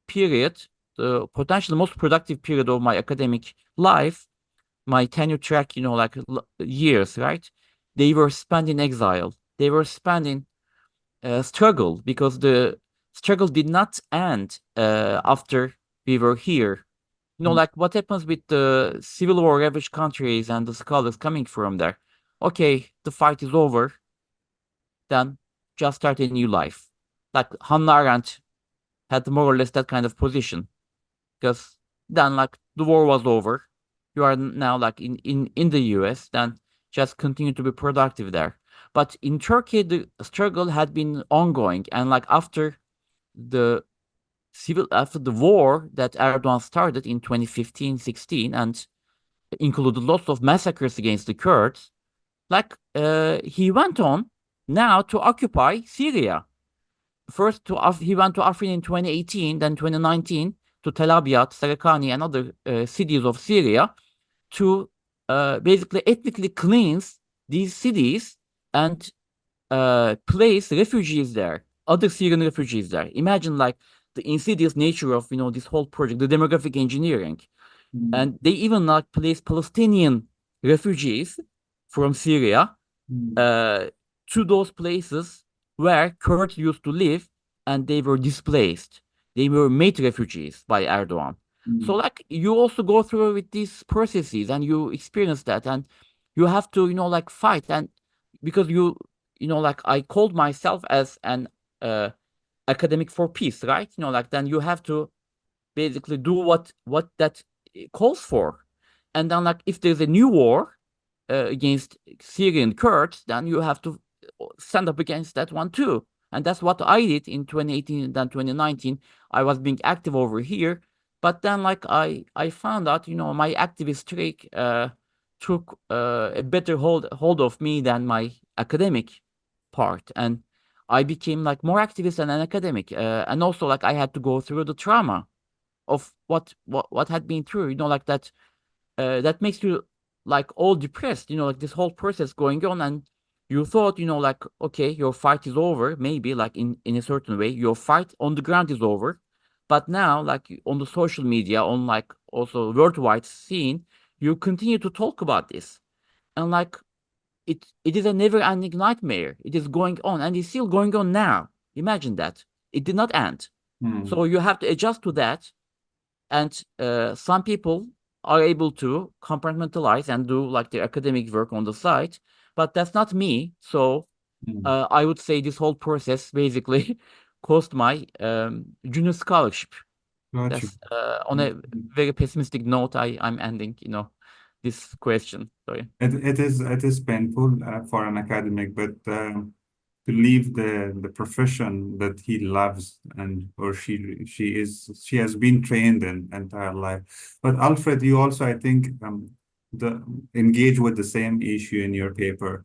period, the potentially most productive period of my academic life, my tenure track, like years, right? They were spent in exile. They were spent in struggle, because the struggle did not end after we were here. Like what happens with the civil war ravaged countries and the scholars coming from there. Okay, the fight is over, then just start a new life. Like Hannah Arendt had more or less that kind of position, because then like the war was over. You are now like in the US, then just continue to be productive there. But in Turkey, the struggle had been ongoing, and like the after the war that Erdogan started in 2015-16 and included lots of massacres against the Kurds, like he went on now to occupy Syria. First he went to Afrin in 2018, then 2019 to Tel Abyad, Sarakani, and other cities of Syria, to basically ethnically cleanse these cities and place refugees there, other Syrian refugees there. Imagine like the insidious nature of this whole project, the demographic engineering. And they even like place Palestinian refugees from Syria to those places where Kurds used to live, and they were displaced. They were made refugees by Erdogan. So like you also go through with these processes and you experience that, and you have to like fight. And because like I called myself as an academic for peace, right? Like then you have to basically do what that calls for. And then like if there's a new war against Syrian Kurds, then you have to stand up against that one too. And that's what I did in 2018 and then 2019. I was being active over here But then, like, I found out, my activist streak took a better hold of me than my academic part, and I became like more activist than an academic, and also like I had to go through the trauma of what had been through, like that makes you like all depressed, like this whole process going on, and you thought, like, okay, your fight is over, maybe like in a certain way, your fight on the ground is over. But now, like on the social media, on like also worldwide scene, you continue to talk about this. And like it is a never-ending nightmare. It is going on and it's still going on now. Imagine that. It did not end. So you have to adjust to that. And some people are able to compartmentalize and do like their academic work on the side, but that's not me. So I would say this whole process basically cost my junior scholarship. Got you. That's on a very pessimistic note. I'm ending, this question. Sorry. It is painful for an academic, but to leave the profession that he loves and or she has been trained in entire life. But Alfred, you also, I think, the engage with the same issue in your paper.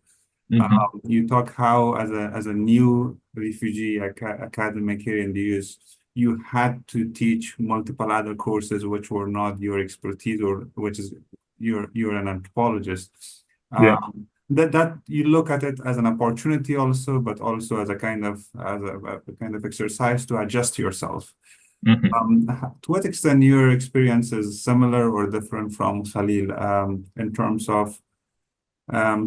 You talk how as a new refugee academic here in the US, you had to teach multiple other courses which were not your expertise, or which is you're an anthropologist. Yeah. That you look at it as an opportunity also, but also as a kind of exercise to adjust yourself. To what extent your experience is similar or different from Khalil in terms of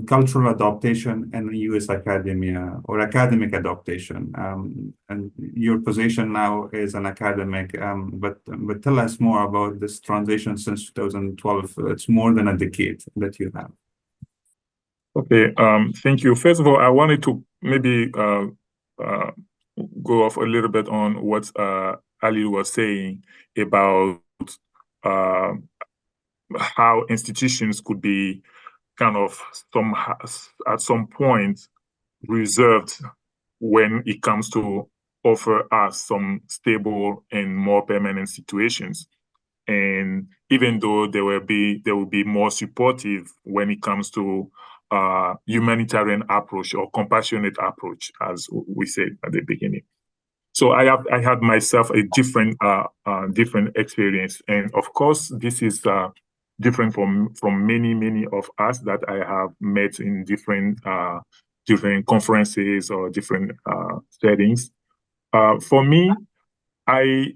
cultural adaptation in US academia or academic adaptation? And your position now is an academic, but tell us more about this transition since 2012. It's more than a decade that you have. Okay, thank you. First of all, I wanted to maybe go off a little bit on what Ali was saying about how institutions could be kind of at some point reserved when it comes to offer us some stable and more permanent situations. And even though they will be more supportive when it comes to humanitarian approach or compassionate approach, as we said at the beginning. So I had myself a different experience, and of course this is different from many of us that I have met in different conferences or different settings. For me, I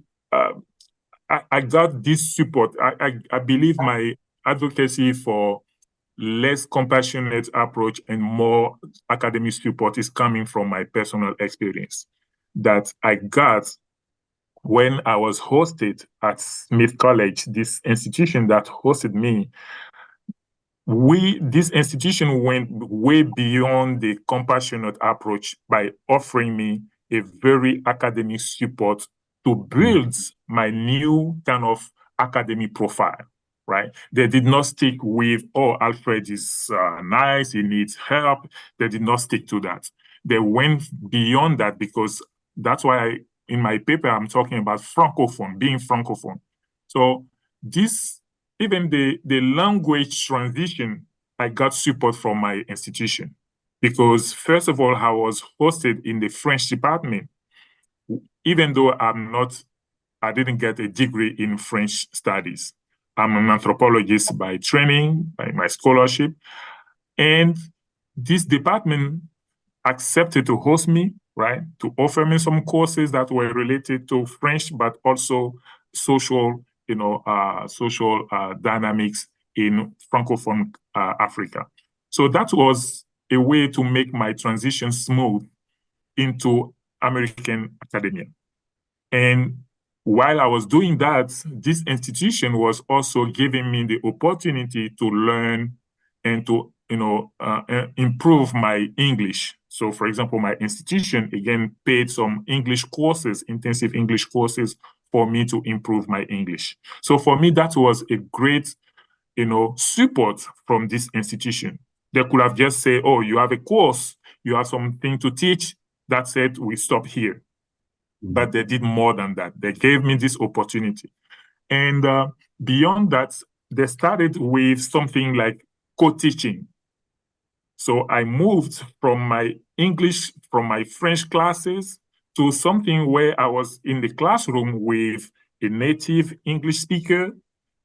got this support. I believe my advocacy for less compassionate approach and more academic support is coming from my personal experience that I got when I was hosted at Smith College, this institution that hosted me. This institution went way beyond the compassionate approach by offering me a very academic support to build my new kind of academic profile, right? They did not stick with, oh, Alfred is nice, he needs help. They did not stick to that. They went beyond that, because that's why in my paper, I'm talking about Francophone, being Francophone. So even the language transition, I got support from my institution, because first of all, I was hosted in the French department, even though I didn't get a degree in French studies. I'm an anthropologist by training, by my scholarship, and this department accepted to host me, right, to offer me some courses that were related to French, but also social dynamics in Francophone Africa. So that was a way to make my transition smooth into American academia. And while I was doing that, this institution was also giving me the opportunity to learn and to improve my English. So, for example, my institution again paid some English courses, intensive English courses, for me to improve my English. So for me, that was a great, support from this institution. They could have just said, "Oh, you have a course, you have something to teach. That's it. We stop here." But they did more than that. They gave me this opportunity. And beyond that, they started with something like co-teaching. So I moved from my English, from my French classes to something where I was in the classroom with a native English speaker.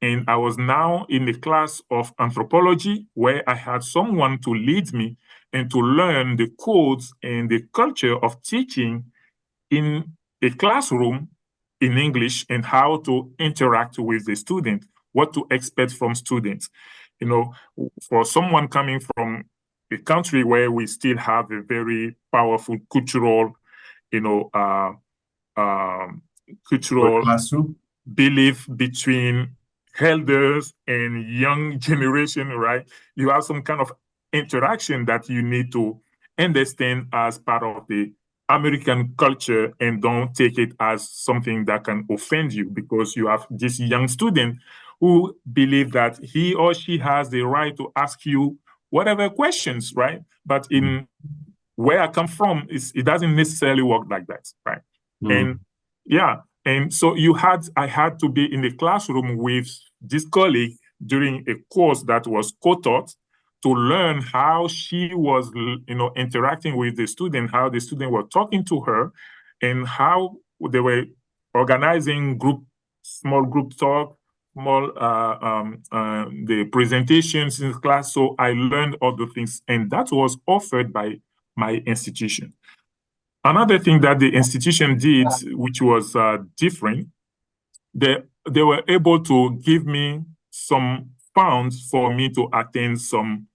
And I was now in the class of anthropology where I had someone to lead me and to learn the codes and the culture of teaching in a classroom in English and how to interact with the student, what to expect from students. You know, for someone coming from a country where we still have a very powerful cultural, you know, cultural classroom belief between elders and young generation, right? You have some kind of interaction that you need to understand as part of the American culture and don't take it as something that can offend you because you have this young student who believe that he or she has the right to ask you whatever questions, right? But in where I come from, it doesn't necessarily work like that, right? And yeah, and so I had to be in the classroom with this colleague during a course that was co-taught to learn how she was, interacting with the student, how the student were talking to her, and how they were organizing small group talk, the presentations in class. So I learned all the things, and that was offered by my institution. Another thing that the institution did, which was different, they were able to give me some funds for me to attend some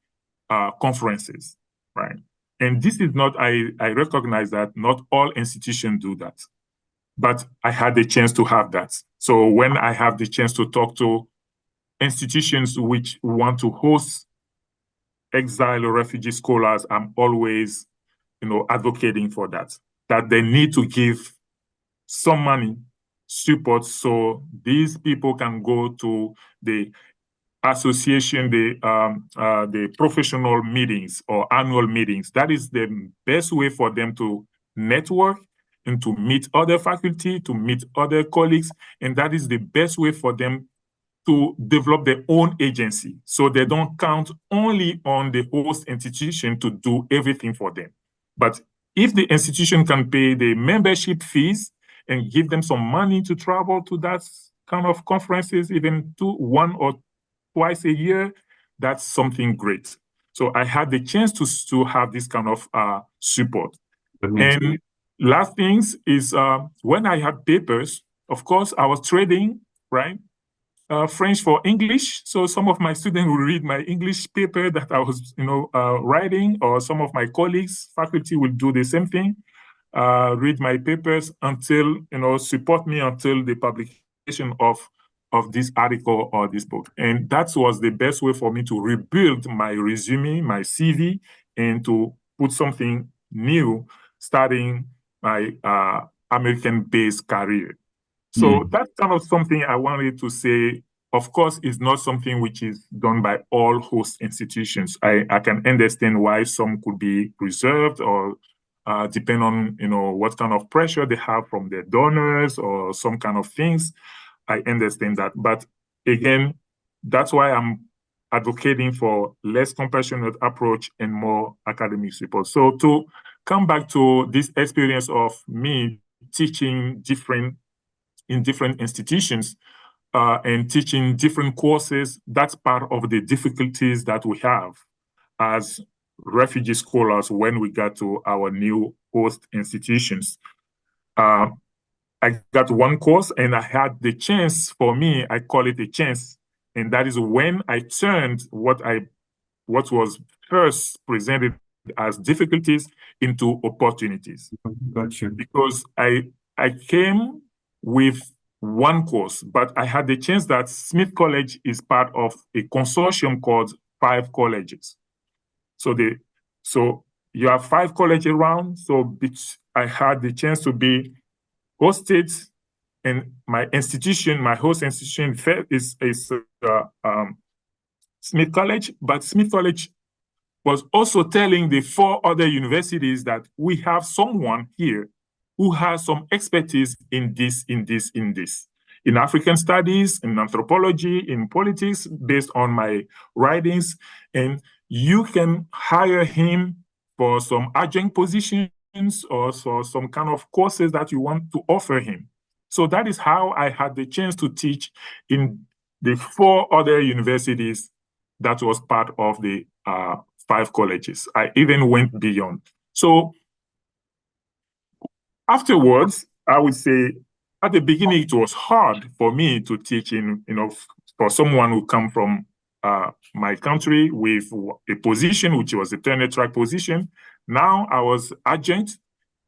conferences, right? And this is not, I recognize that not all institutions do that, but I had the chance to have that. So when I have the chance to talk to institutions which want to host exile or refugee scholars, I'm always advocating for that they need to give some money support so these people can go to the association, the professional meetings or annual meetings. That is the best way for them to network and to meet other faculty, to meet other colleagues, and that is the best way for them to develop their own agency. So they don't count only on the host institution to do everything for them. But if the institution can pay the membership fees and give them some money to travel to that kind of conferences, even one or twice a year, that's something great. So I had the chance to have this kind of support. And last things is when I had papers, of course, I was trading, right? French for English. So some of my students will read my English paper that I was, writing, or some of my colleagues, faculty will do the same thing, read my papers until, support me until the publication of this article or this book. And that was the best way for me to rebuild my resume, my CV, and to put something new, starting my American-based career. So that's kind of something I wanted to say. Of course, it's not something which is done by all host institutions. I can understand why some could be reserved or depend on what kind of pressure they have from their donors or some kind of things. I understand that, but again, that's why I'm advocating for less compassionate approach and more academic support. So to come back to this experience of me teaching in different institutions and teaching different courses, that's part of the difficulties that we have as refugee scholars when we got to our new host institutions. I got one course and I had the chance, for me, I call it a chance, and that is when I turned what was first presented as difficulties into opportunities. Gotcha. Because I came with one course, but I had the chance that Smith College is part of a consortium called 5 colleges. So you have 5 colleges around. So I had the chance to be hosted, and my institution, my host institution, is Smith College. But Smith College was also telling the 4 other universities that we have someone here who has some expertise in this. in African studies, in anthropology, in politics, based on my writings. And you can hire him for some adjunct positions or for some kind of courses that you want to offer him. So that is how I had the chance to teach in the 4 other universities that was part of the 5 colleges. I even went beyond. So afterwards, I would say at the beginning, it was hard for me to teach for someone who come from my country with a position, which was a tenure track position. Now I was adjunct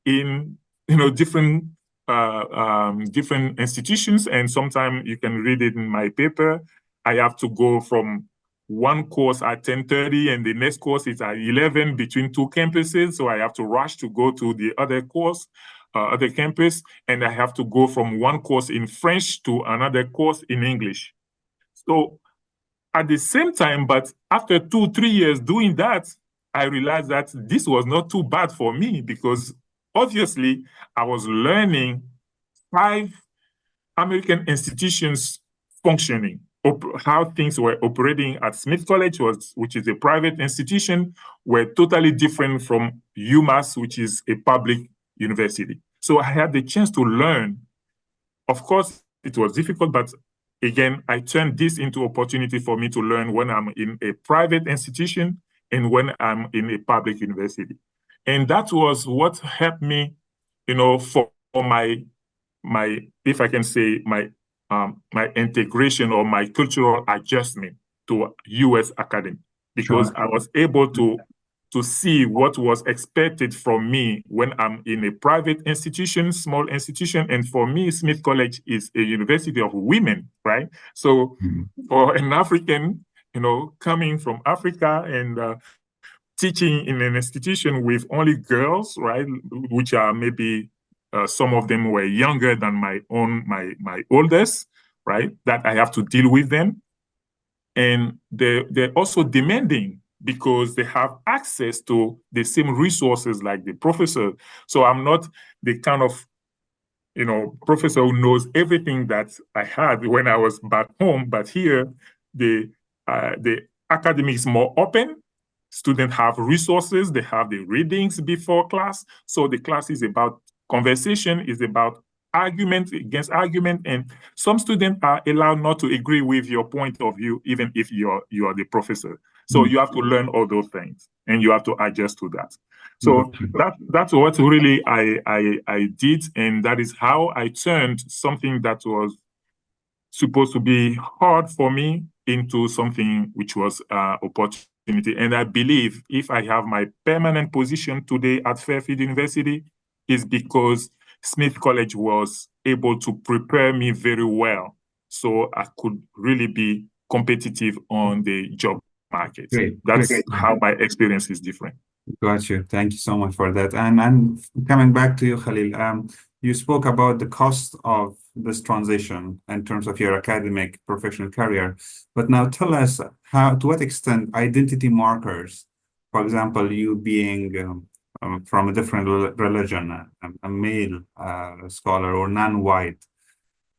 in, different different institutions, and sometimes you can read it in my paper. I have to go from one course at 10:30 and the next course is at 11 between 2 campuses. So I have to rush to go to the other course, other campus, and I have to go from one course in French to another course in English. So at the same time, but after 2-3 years doing that, I realized that this was not too bad for me, because obviously I was learning 5 American institutions functioning, how things were operating at Smith College, which is a private institution, were totally different from UMass, which is a public university. So I had the chance to learn. Of course, it was difficult, but again, I turned this into opportunity for me to learn when I'm in a private institution and when I'm in a public university. And that was what helped me, for my, if I can say, my integration or my cultural adjustment to U.S. academy, because I was able to see what was expected from me when I'm in a private institution, small institution. And for me, Smith College is a university of women, right? So for an African, coming from Africa and teaching in an institution with only girls, right, which are maybe some of them were younger than my oldest, right, that I have to deal with them. And they're also demanding, because they have access to the same resources like the professor. So I'm not the kind of, professor who knows everything that I had when I was back home. But here, the academy is more open. Students have resources. They have the readings before class. So the class is about conversation, is about argument against argument, and some students are allowed not to agree with your point of view, even if you are the professor. So you have to learn all those things, and you have to adjust to that. So that's what really I did, and that is how I turned something that was supposed to be hard for me into something which was opportunity. And I believe if I have my permanent position today at Fairfield University, is because Smith College was able to prepare me very well, so I could really be competitive on the job market. That's how my experience is different. Got you. Thank you so much for that. And coming back to you, Khalil, you spoke about the cost of this transition in terms of your academic professional career. But now tell us to what extent identity markers, for example, you being from a different religion, a male scholar or non-white,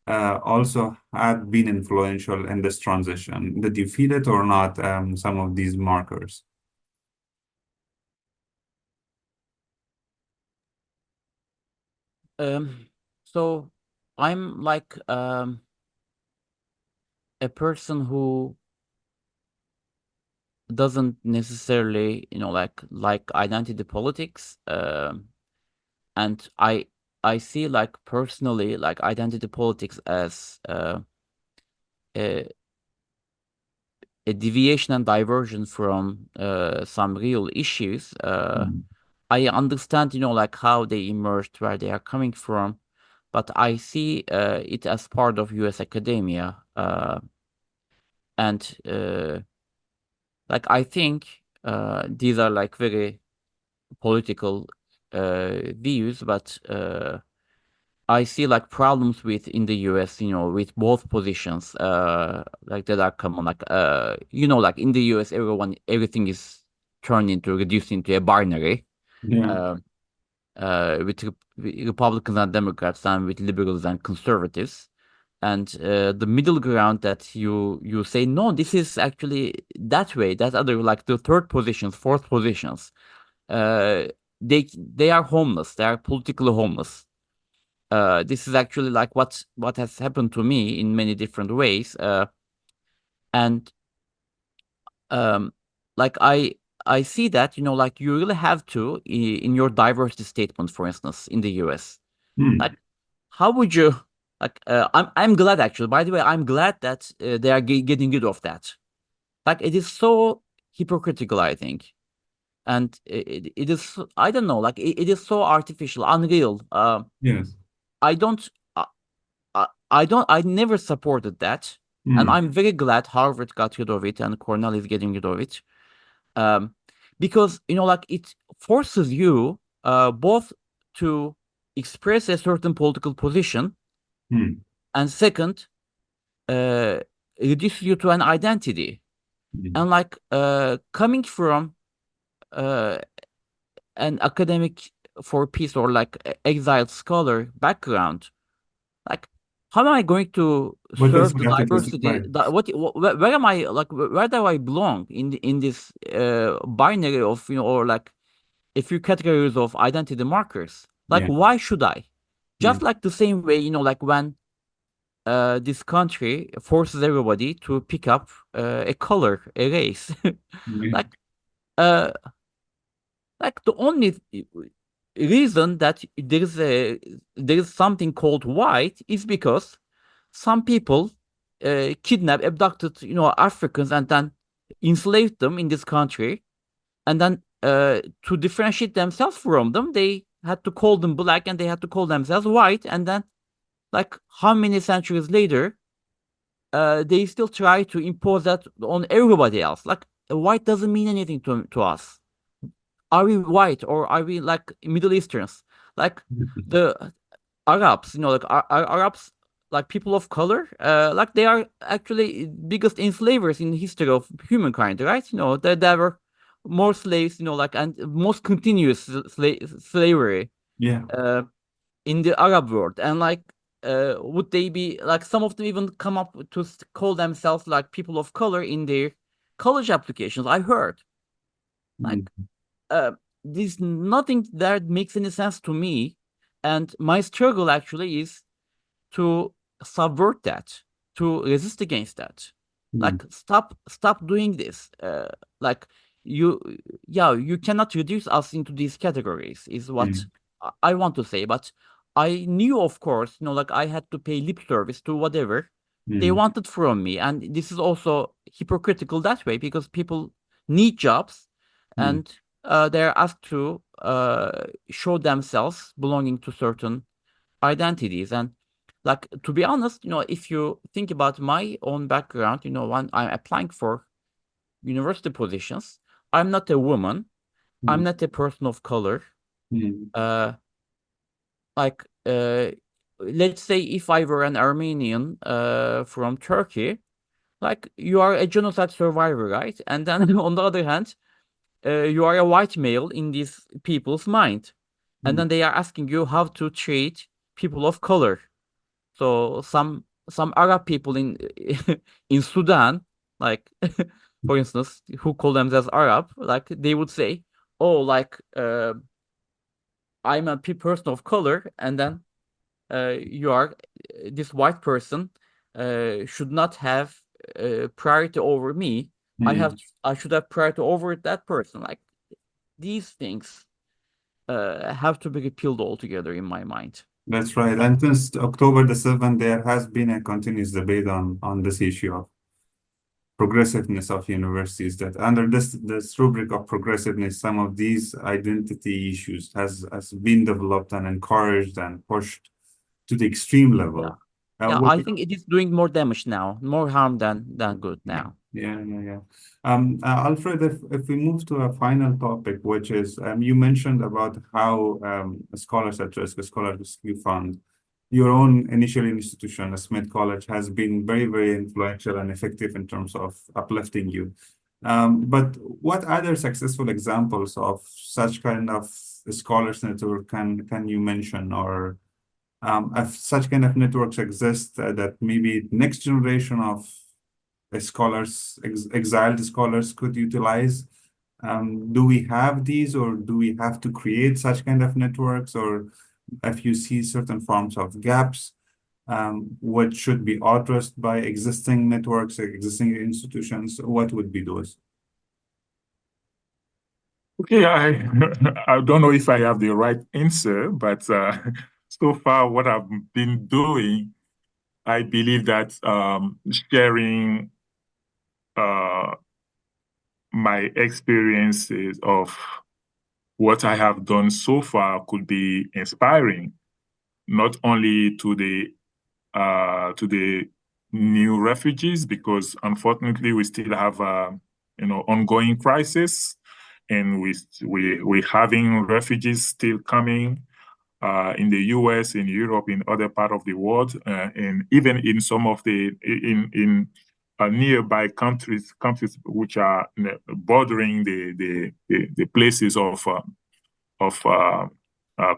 also had been influential in this transition. Did you feel it or not, some of these markers? So I'm like a person who doesn't necessarily, like identity politics. And I see, like, personally, like, identity politics as a deviation and diversion from some real issues. I understand, like, how they emerged, where they are coming from, but I see it as part of U.S. academia. And like, I think these are like very political views, but I see like problems in the US, with both positions, like that are common. Like, like in the US, everything is reduced into a binary. With Republicans and Democrats, and with liberals and conservatives. and the middle ground that you say no, this is actually that way, that other, like the third positions, fourth positions, they are homeless, they are politically homeless. This is actually like what has happened to me in many different ways, and like I see that, you know, like you really have to in your diversity statement, for instance, in the US. Like, how would you like? I'm glad, actually. By the way, I'm glad that they are getting rid of that. Like, it is so hypocritical, I think, and it is, I don't know, like it is so artificial, unreal. Yes. I don't, I don't, I never supported that, and I'm very glad Harvard got rid of it and Cornell is getting rid of it. Um, because, you know, like it forces you both to express a certain political position, and second, uh, reduce you to an identity. And like coming from uh, an academic for peace or like exiled scholar background, like how am I going to What else serve we the have to diversity? justify? Where am I, like where do I belong in this binary of, you know, or like a few categories of identity markers? Like, Yeah. why should I? Yeah. Just like the same way, you know, like when this country forces everybody to pick up a color, a race. Yeah. Like, uh, like the only reason that there is something called white is because some people kidnapped, abducted, you know, Africans and then enslaved them in this country, and then to differentiate themselves from them, they had to call them black and they had to call themselves white, and then like how many centuries later they still try to impose that on everybody else. Like, white doesn't mean anything to us. Are we white or are we like Middle Easterns? Like the Arabs, you know, like Arabs, like people of color, like they are actually biggest enslavers in the history of humankind, right? You know, there were more slaves, you know, like, and most continuous slavery Yeah. uh, in the Arab world, and like would they be like, some of them even come up to call themselves like people of color in their college applications, I heard. Like uh, there's nothing that makes any sense to me, and my struggle actually is to subvert that, to resist against that. Like, stop doing this. Like, you, yeah, you cannot reduce us into these categories, is what I want to say. But I knew, of course, you know, like I had to pay lip service to whatever they wanted from me, and this is also hypocritical that way because people need jobs, and they're asked to show themselves belonging to certain identities. And like, to be honest, you know, if you think about my own background, you know, when I'm applying for university positions, I'm not a woman, I'm not a person of color. uh like let's say if I were an Armenian from Turkey, like, you are a genocide survivor, right? And then on the other hand, you are a white male in these people's mind, and then they are asking you how to treat people of color. So some Arab people in in Sudan, like for instance, who call themselves Arab, like they would say, "Oh, like I'm a person of color," and then you are this white person should not have priority over me. I should have priority over that person. Like, these things have to be repealed altogether in my mind. That's right. And since October the 7th, there has been a continuous debate on this issue of progressiveness of universities, that under this rubric of progressiveness, some of these identity issues has been developed and encouraged and pushed to the extreme Yeah. level. Yeah, What I think it is doing more damage now, more harm than good now. Yeah. Alfred, if we move to a final topic, which is you mentioned about how Scholars at Risk, a Scholar Rescue Fund, your own initial institution, Smith College, has been very, very influential and effective in terms of uplifting you. But what other successful examples of such kind of scholars network can you mention, or if such kind of networks exist, that maybe next generation of scholars, exiled scholars could utilize. Do we have these, or do we have to create such kind of networks? Or if you see certain forms of gaps, what should be addressed by existing networks, existing institutions, what would be those? Okay, I don't know if I have the right answer, but so far what I've been doing, I believe that sharing uh, my experiences of what I have done so far could be inspiring, not only to the new refugees, because unfortunately we still have ongoing crisis, and we're having refugees still coming in the U.S., in Europe, in other part of the world, and even in some of the in nearby countries which are bordering the places of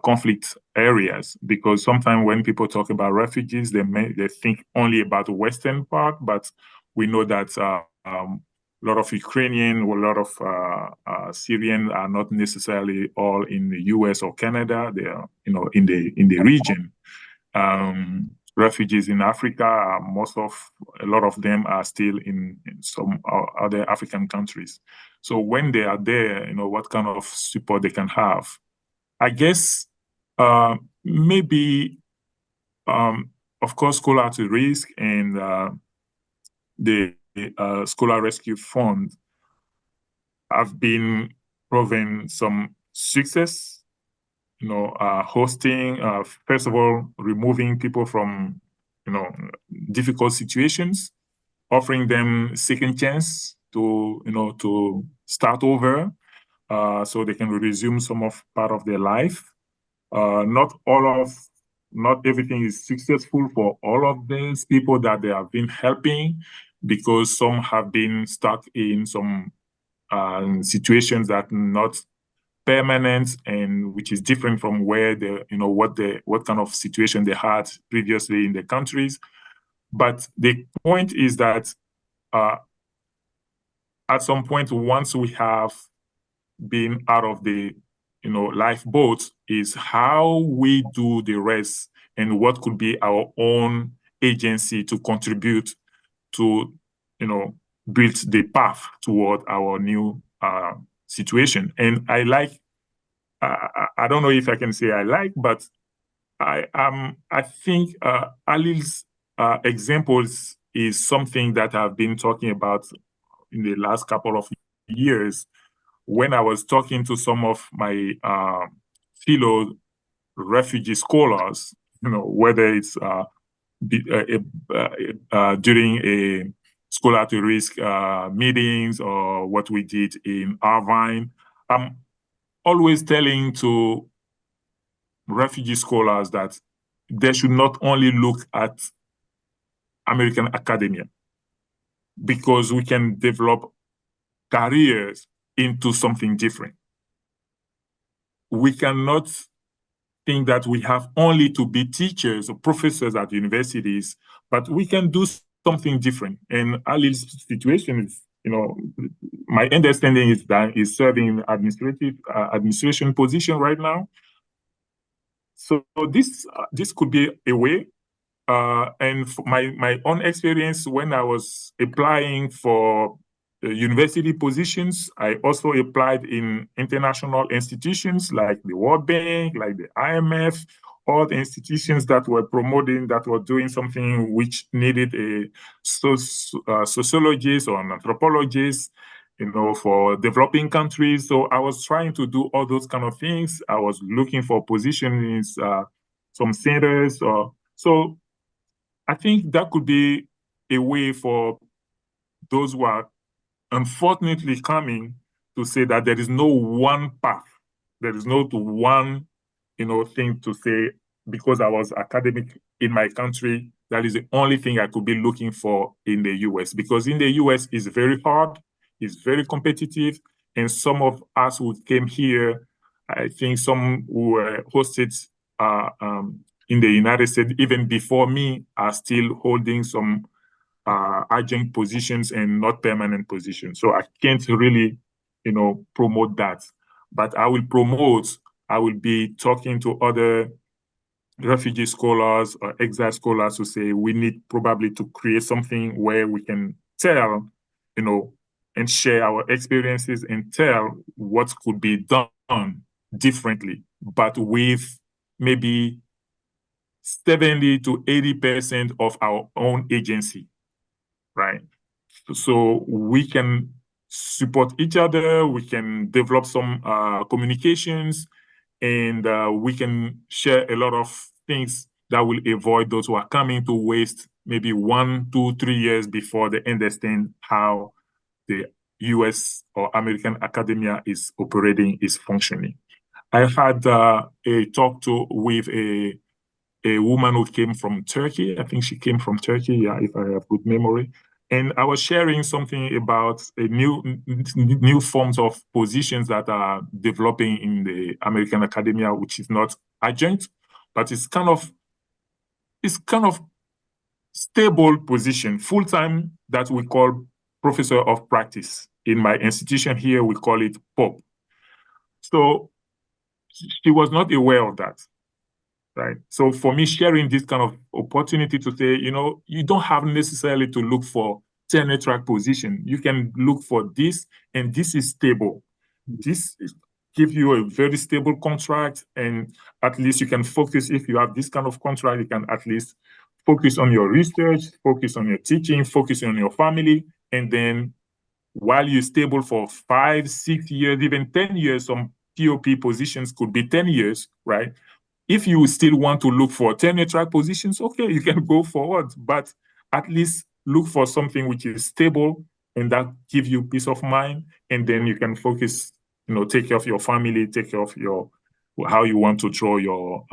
conflict areas. Because sometimes when people talk about refugees, they think only about the western part, but we know that a lot of Ukrainian or a lot of Syrian are not necessarily all in the U.S. or Canada. They are, in the region. Refugees in Africa, a lot of them are still in some other African countries. So when they are there, what kind of support they can have. I guess maybe, of course, Scholar at Risk and the Scholar Rescue Fund have been proven some success, hosting, first of all, removing people from, difficult situations, offering them second chance to start over, so they can resume some of part of their life. Not everything is successful for all of these people that they have been helping, because some have been stuck in some situations that not permanent, and which is different from where what kind of situation they had previously in the countries. But the point is that at some point, once we have been out of the lifeboat, is how we do the rest, and what could be our own agency to contribute to build the path toward our new situation. And I don't know if I can say I like, but I think Halil's examples is something that I've been talking about in the last couple of years, when I was talking to some of my fellow refugee scholars, whether it's during a Scholar at Risk meetings, or what we did in Irvine. I'm always telling to refugee scholars that they should not only look at American academia, because we can develop careers into something different. We cannot think that we have only to be teachers or professors at universities, but we can do something different. And Halil's situation is, my understanding is that he's serving administration position right now. So this could be a way. And my own experience, when I was applying for university positions, I also applied in international institutions like the World Bank, like the IMF, all the institutions that were promoting, that were doing something which needed a sociologist or an anthropologist, for developing countries. So I was trying to do all those kind of things. I was looking for positions in some centers. So I think that could be a way for those who are unfortunately coming to say that there is no one path. There is no one, thing to say, because I was academic in my country, that is the only thing I could be looking for in the US. Because in the US, it's very hard, it's very competitive. And some of us who came here, I think some who were hosted in the United States, even before me, are still holding some adjunct positions and not permanent positions. So I can't really, promote that. But I will be talking to other refugee scholars or exile scholars who say we need probably to create something where we can tell, and share our experiences and tell what could be done differently, but with maybe 70 to 80% of our own agency, right? So we can support each other, we can develop some communications, and we can share a lot of things that will avoid those who are coming to waste maybe 1, 2, 3 years before they understand how the US or American academia is operating, is functioning. I had a talk with a woman who came from Turkey. I think she came from Turkey, yeah, if I have good memory. And I was sharing something about a new forms of positions that are developing in the American academia, which is not adjunct, but it's kind of stable position, full-time, that we call professor of practice. In my institution here, we call it POP. So she was not aware of that. Right. So for me, sharing this kind of opportunity to say, you don't have necessarily to look for tenure track position. You can look for this, and this is stable. This gives you a very stable contract, and at least you can focus. If you have this kind of contract, you can at least focus on your research, focus on your teaching, focus on your family, and then while you're stable for 5, 6 years, even 10 years, some POP positions could be 10 years, right? If you still want to look for tenure track positions, okay, you can go forward, but at least look for something which is stable and that gives you peace of mind, and then you can focus, take care of your family, take care of how you want to draw your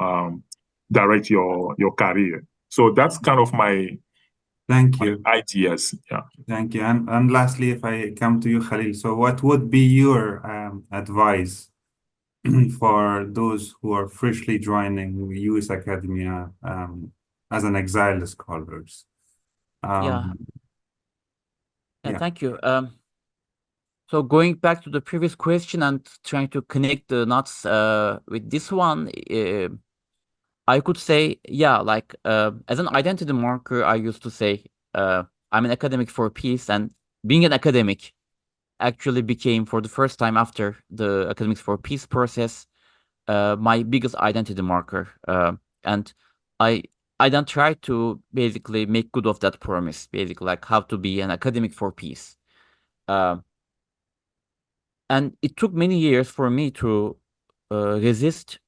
direct your career. So that's kind of my ideas. Yeah. Thank you. And lastly, if I come to you, Khalil, so what would be your advice for those who are freshly joining US academia as an exile scholars? Yeah, thank you. So going back to the previous question and trying to connect the knots with this one, I could say, yeah, like as an identity marker, I used to say I'm an academic for peace, and being an academic actually became, for the first time after the Academics for Peace process, my biggest identity marker. And I then try to basically make good of that promise, basically like how to be an academic for peace. And it took many years for me to resist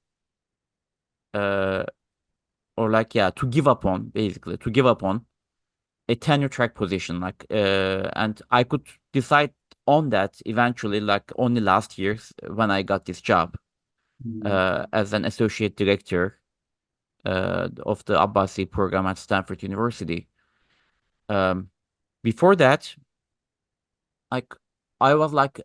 or like, yeah, to give up on, basically, to give up on a tenure track position. Like, and I could decide on that eventually, like only last year when I got this job as an associate director of the Abbasi program at Stanford University. Before that, like, I was like,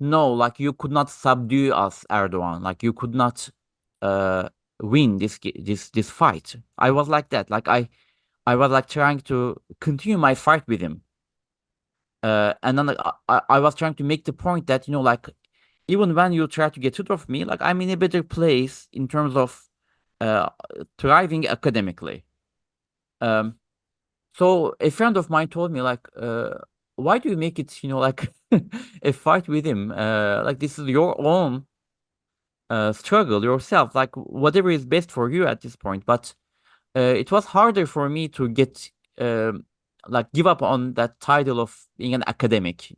no, like you could not subdue us, Erdogan. Like you could not win this fight. I was like that. Like I was like trying to continue my fight with him. And then like, I was trying to make the point that, like even when you try to get rid of me, like I'm in a better place in terms of thriving academically. So a friend of mine told me like, why do you make it, like a fight with him? Like this is your own struggle yourself, like whatever is best for you at this point. But it was harder for me to get like give up on that title of being an academic.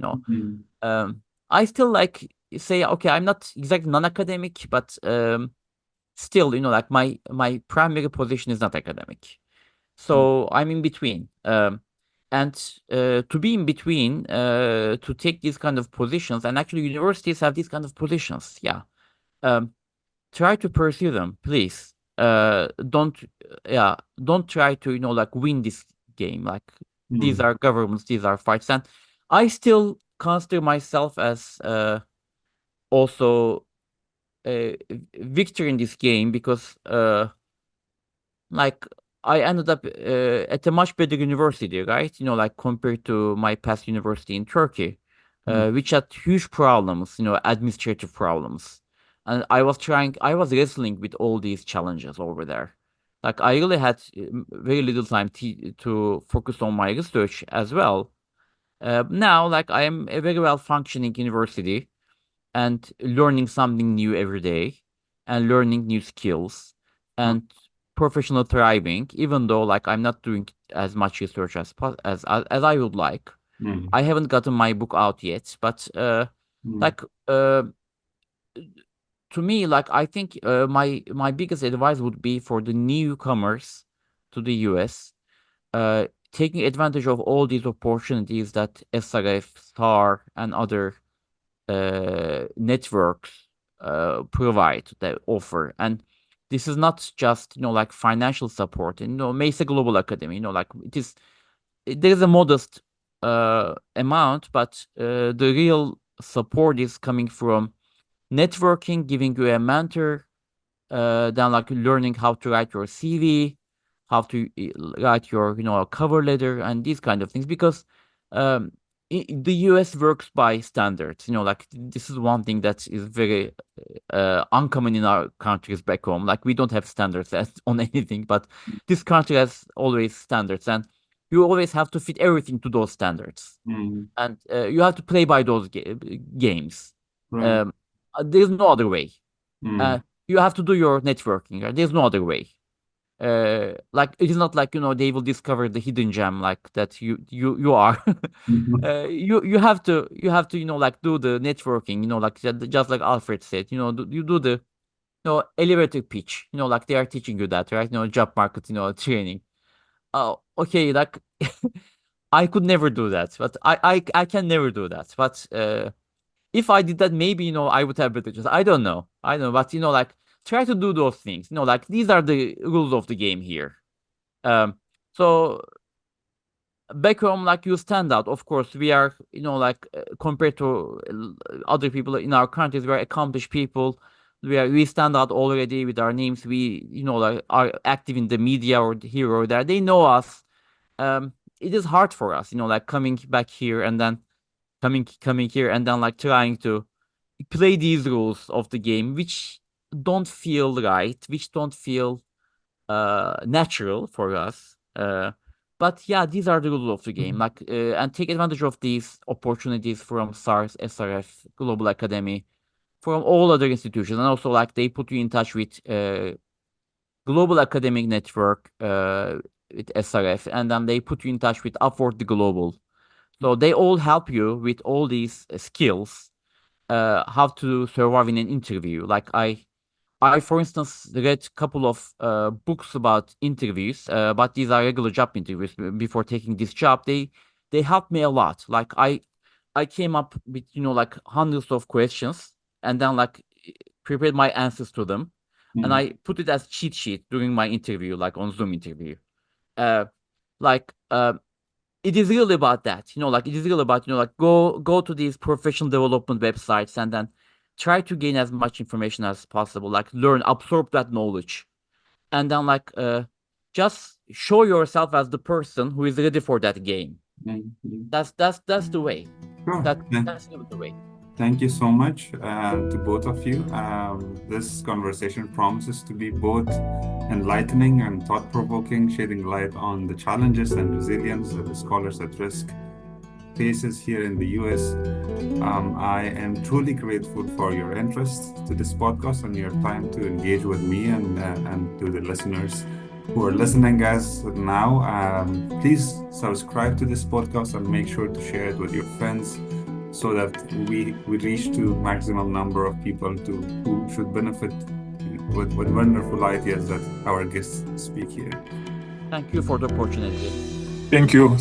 I still like say, okay, I'm not exactly non-academic, but still, like my primary position is not academic. So I'm in between. And to be in between, to take these kind of positions, and actually universities have these kind of positions. Yeah. Try to pursue them, please. Don't try to, like win this game. Like these are governments, these are fights. And I still consider myself as also a victor in this game because like I ended up at a much better university, right? Like compared to my past university in Turkey, which had huge problems, administrative problems. And I was wrestling with all these challenges over there. Like I really had very little time to focus on my research as well. Now, like I am a very well functioning university and learning something new every day and learning new skills and professional thriving, even though like I'm not doing as much research as I would like. I haven't gotten my book out yet, but like to me, like I think my biggest advice would be for the newcomers to the US, taking advantage of all these opportunities that SRF, STAR, and other networks provide, that offer. And this is not just like financial support. And Mesa Global Academy, like there is a modest amount, but the real support is coming from networking, giving you a mentor, then like learning how to write your CV, how to write your cover letter and these kind of things. Because um, the US works by standards. Like this is one thing that is very uncommon in our countries back home. Like we don't have standards on anything, but this country has always standards, and you always have to fit everything to those standards, and you have to play by those games. Right. There's no other way. You have to do your networking. Right? There's no other way. Like it is not like they will discover the hidden gem like that you are. You have to like do the networking. Like just like Alfred said. You do the elevator pitch. Like they are teaching you that, right? Job market. Training. Oh, okay. Like I could never do that, but I can never do that. But if I did that, maybe I would have better chance. I don't know. But like try to do those things. Like these are the rules of the game here. So back home, like you stand out. Of course, we are like compared to other people in our countries, we are accomplished people. We stand out already with our names. We like are active in the media or here or there. They know us. It is hard for us, like coming back here and then coming here and then like trying to play these rules of the game, which don't feel right, which don't feel natural for us. But yeah, these are the rules of the game. Like and take advantage of these opportunities from SARS, SRF, Global Academy, from all other institutions, and also like they put you in touch with Global Academic Network with SRF, and then they put you in touch with Upward the Global. So they all help you with all these skills, how to survive in an interview. Like I for instance read a couple of books about interviews, but these are regular job interviews. Before taking this job, they helped me a lot. Like I came up with like hundreds of questions, and then like prepared my answers to them, and I put it as cheat sheet during my interview, like on Zoom interview. Uh, like it is really about that, like it is really about like go to these professional development websites and then try to gain as much information as possible, like learn, absorb that knowledge, and then like just show yourself as the person who is ready for that game. That's the way. Sure. That's the way. Thank you so much to both of you. This conversation promises to be both enlightening and thought-provoking, shedding light on the challenges and resilience that the Scholars at Risk faces here in the US. I am truly grateful for your interest to this podcast and your time to engage with me and to the listeners who are listening as now. Please subscribe to this podcast and make sure to share it with your friends, so that we reach to maximum number of people who should benefit with wonderful ideas that our guests speak here. Thank you for the opportunity. Thank you.